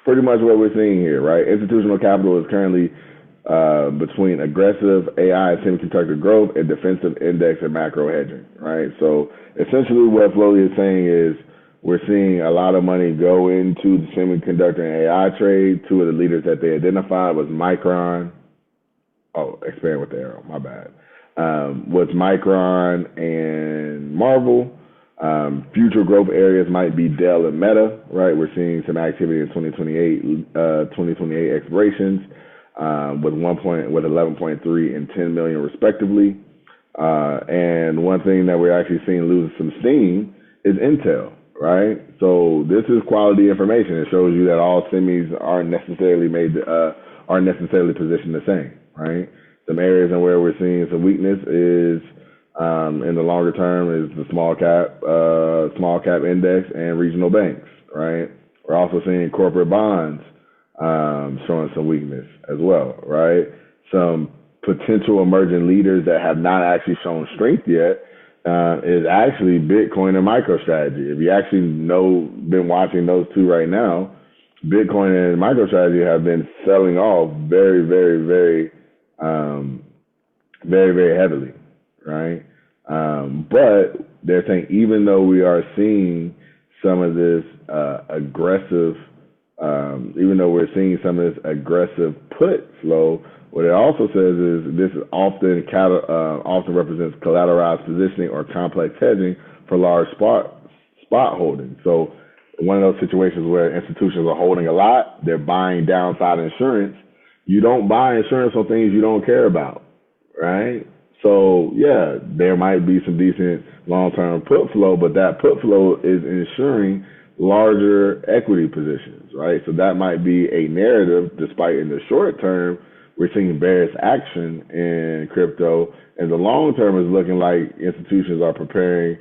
pretty much what we're seeing here, right? Institutional capital is currently between aggressive AI and semiconductor growth and defensive index and macro hedging, right? So essentially what Flowly is saying is we're seeing a lot of money go into the semiconductor and AI trade. 2 of the leaders that they identified was Micron. Oh, expand with the arrow, my bad. Was Micron and Marvel. Future growth areas might be Dell and Meta, right? We're seeing some activity in 2028 expirations with 11.3 and 10 million respectively. And one thing that we're actually seeing lose some steam is Intel, right? So this is quality information. It shows you that all semis aren't necessarily positioned the same, right? Some areas in where we're seeing some weakness is in the longer term is the small cap index and regional banks, right? We're also seeing corporate bonds showing some weakness as well, right? Some potential emerging leaders that have not actually shown strength yet is actually Bitcoin and MicroStrategy. If you actually been watching those two right now, Bitcoin and MicroStrategy have been selling off very, very, very, very heavily, right? But they're saying even though we are seeing some of this aggressive, even though we're seeing some of this aggressive put flow, what it also says is this is often represents collateralized positioning or complex hedging for large spot holdings. So one of those situations where institutions are holding a lot, they're buying downside insurance. You don't buy insurance on things you don't care about, right? So yeah, there might be some decent long-term put flow, but that put flow is ensuring larger equity positions, right? So that might be a narrative, despite in the short term, we're seeing bearish action in crypto, and the long term is looking like institutions are preparing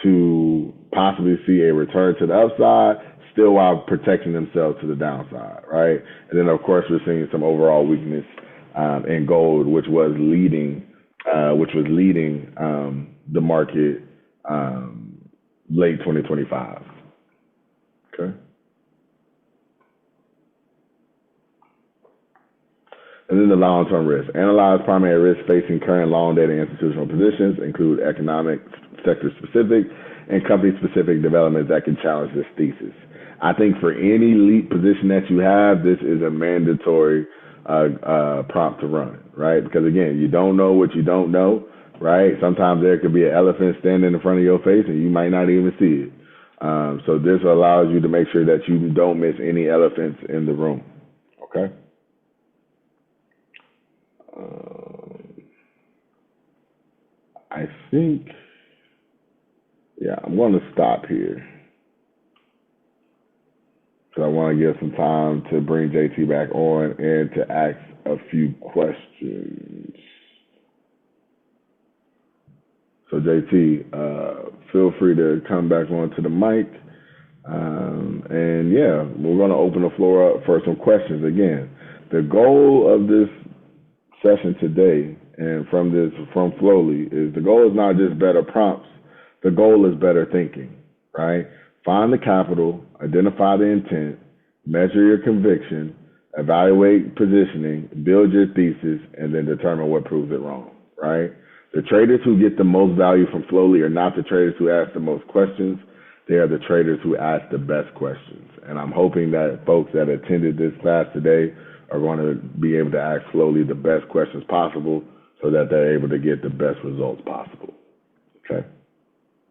to possibly see a return to the upside, still while protecting themselves to the downside, right? And then of course we're seeing some overall weakness in gold, which was leading the market late 2025. Okay. And then the long-term risk. Analyze primary risks facing current long-dated institutional positions, include economic, sector-specific, and company-specific developments that can challenge this thesis. I think for any leap position that you have, this is a mandatory prompt to run, right? Because again, you don't know what you don't know, right? Sometimes there could be an elephant standing in front of your face and you might not even see it. So this allows you to make sure that you don't miss any elephants in the room, okay? I think, yeah, I'm going to stop here because I want to give some time to bring JT back on and to ask a few questions. So JT, feel free to come back onto the mic. And yeah, we're going to open the floor up for some questions. Again, the goal of this session today and from Flowly is the goal is not just better prompts. The goal is better thinking, right? Find the capital, identify the intent, measure your conviction, evaluate positioning, build your thesis, and then determine what proves it wrong, right? The traders who get the most value from Flowly are not the traders who ask the most questions. They are the traders who ask the best questions. And I'm hoping that folks that attended this class today are going to be able to ask Flowly the best questions possible so that they're able to get the best results possible. Okay?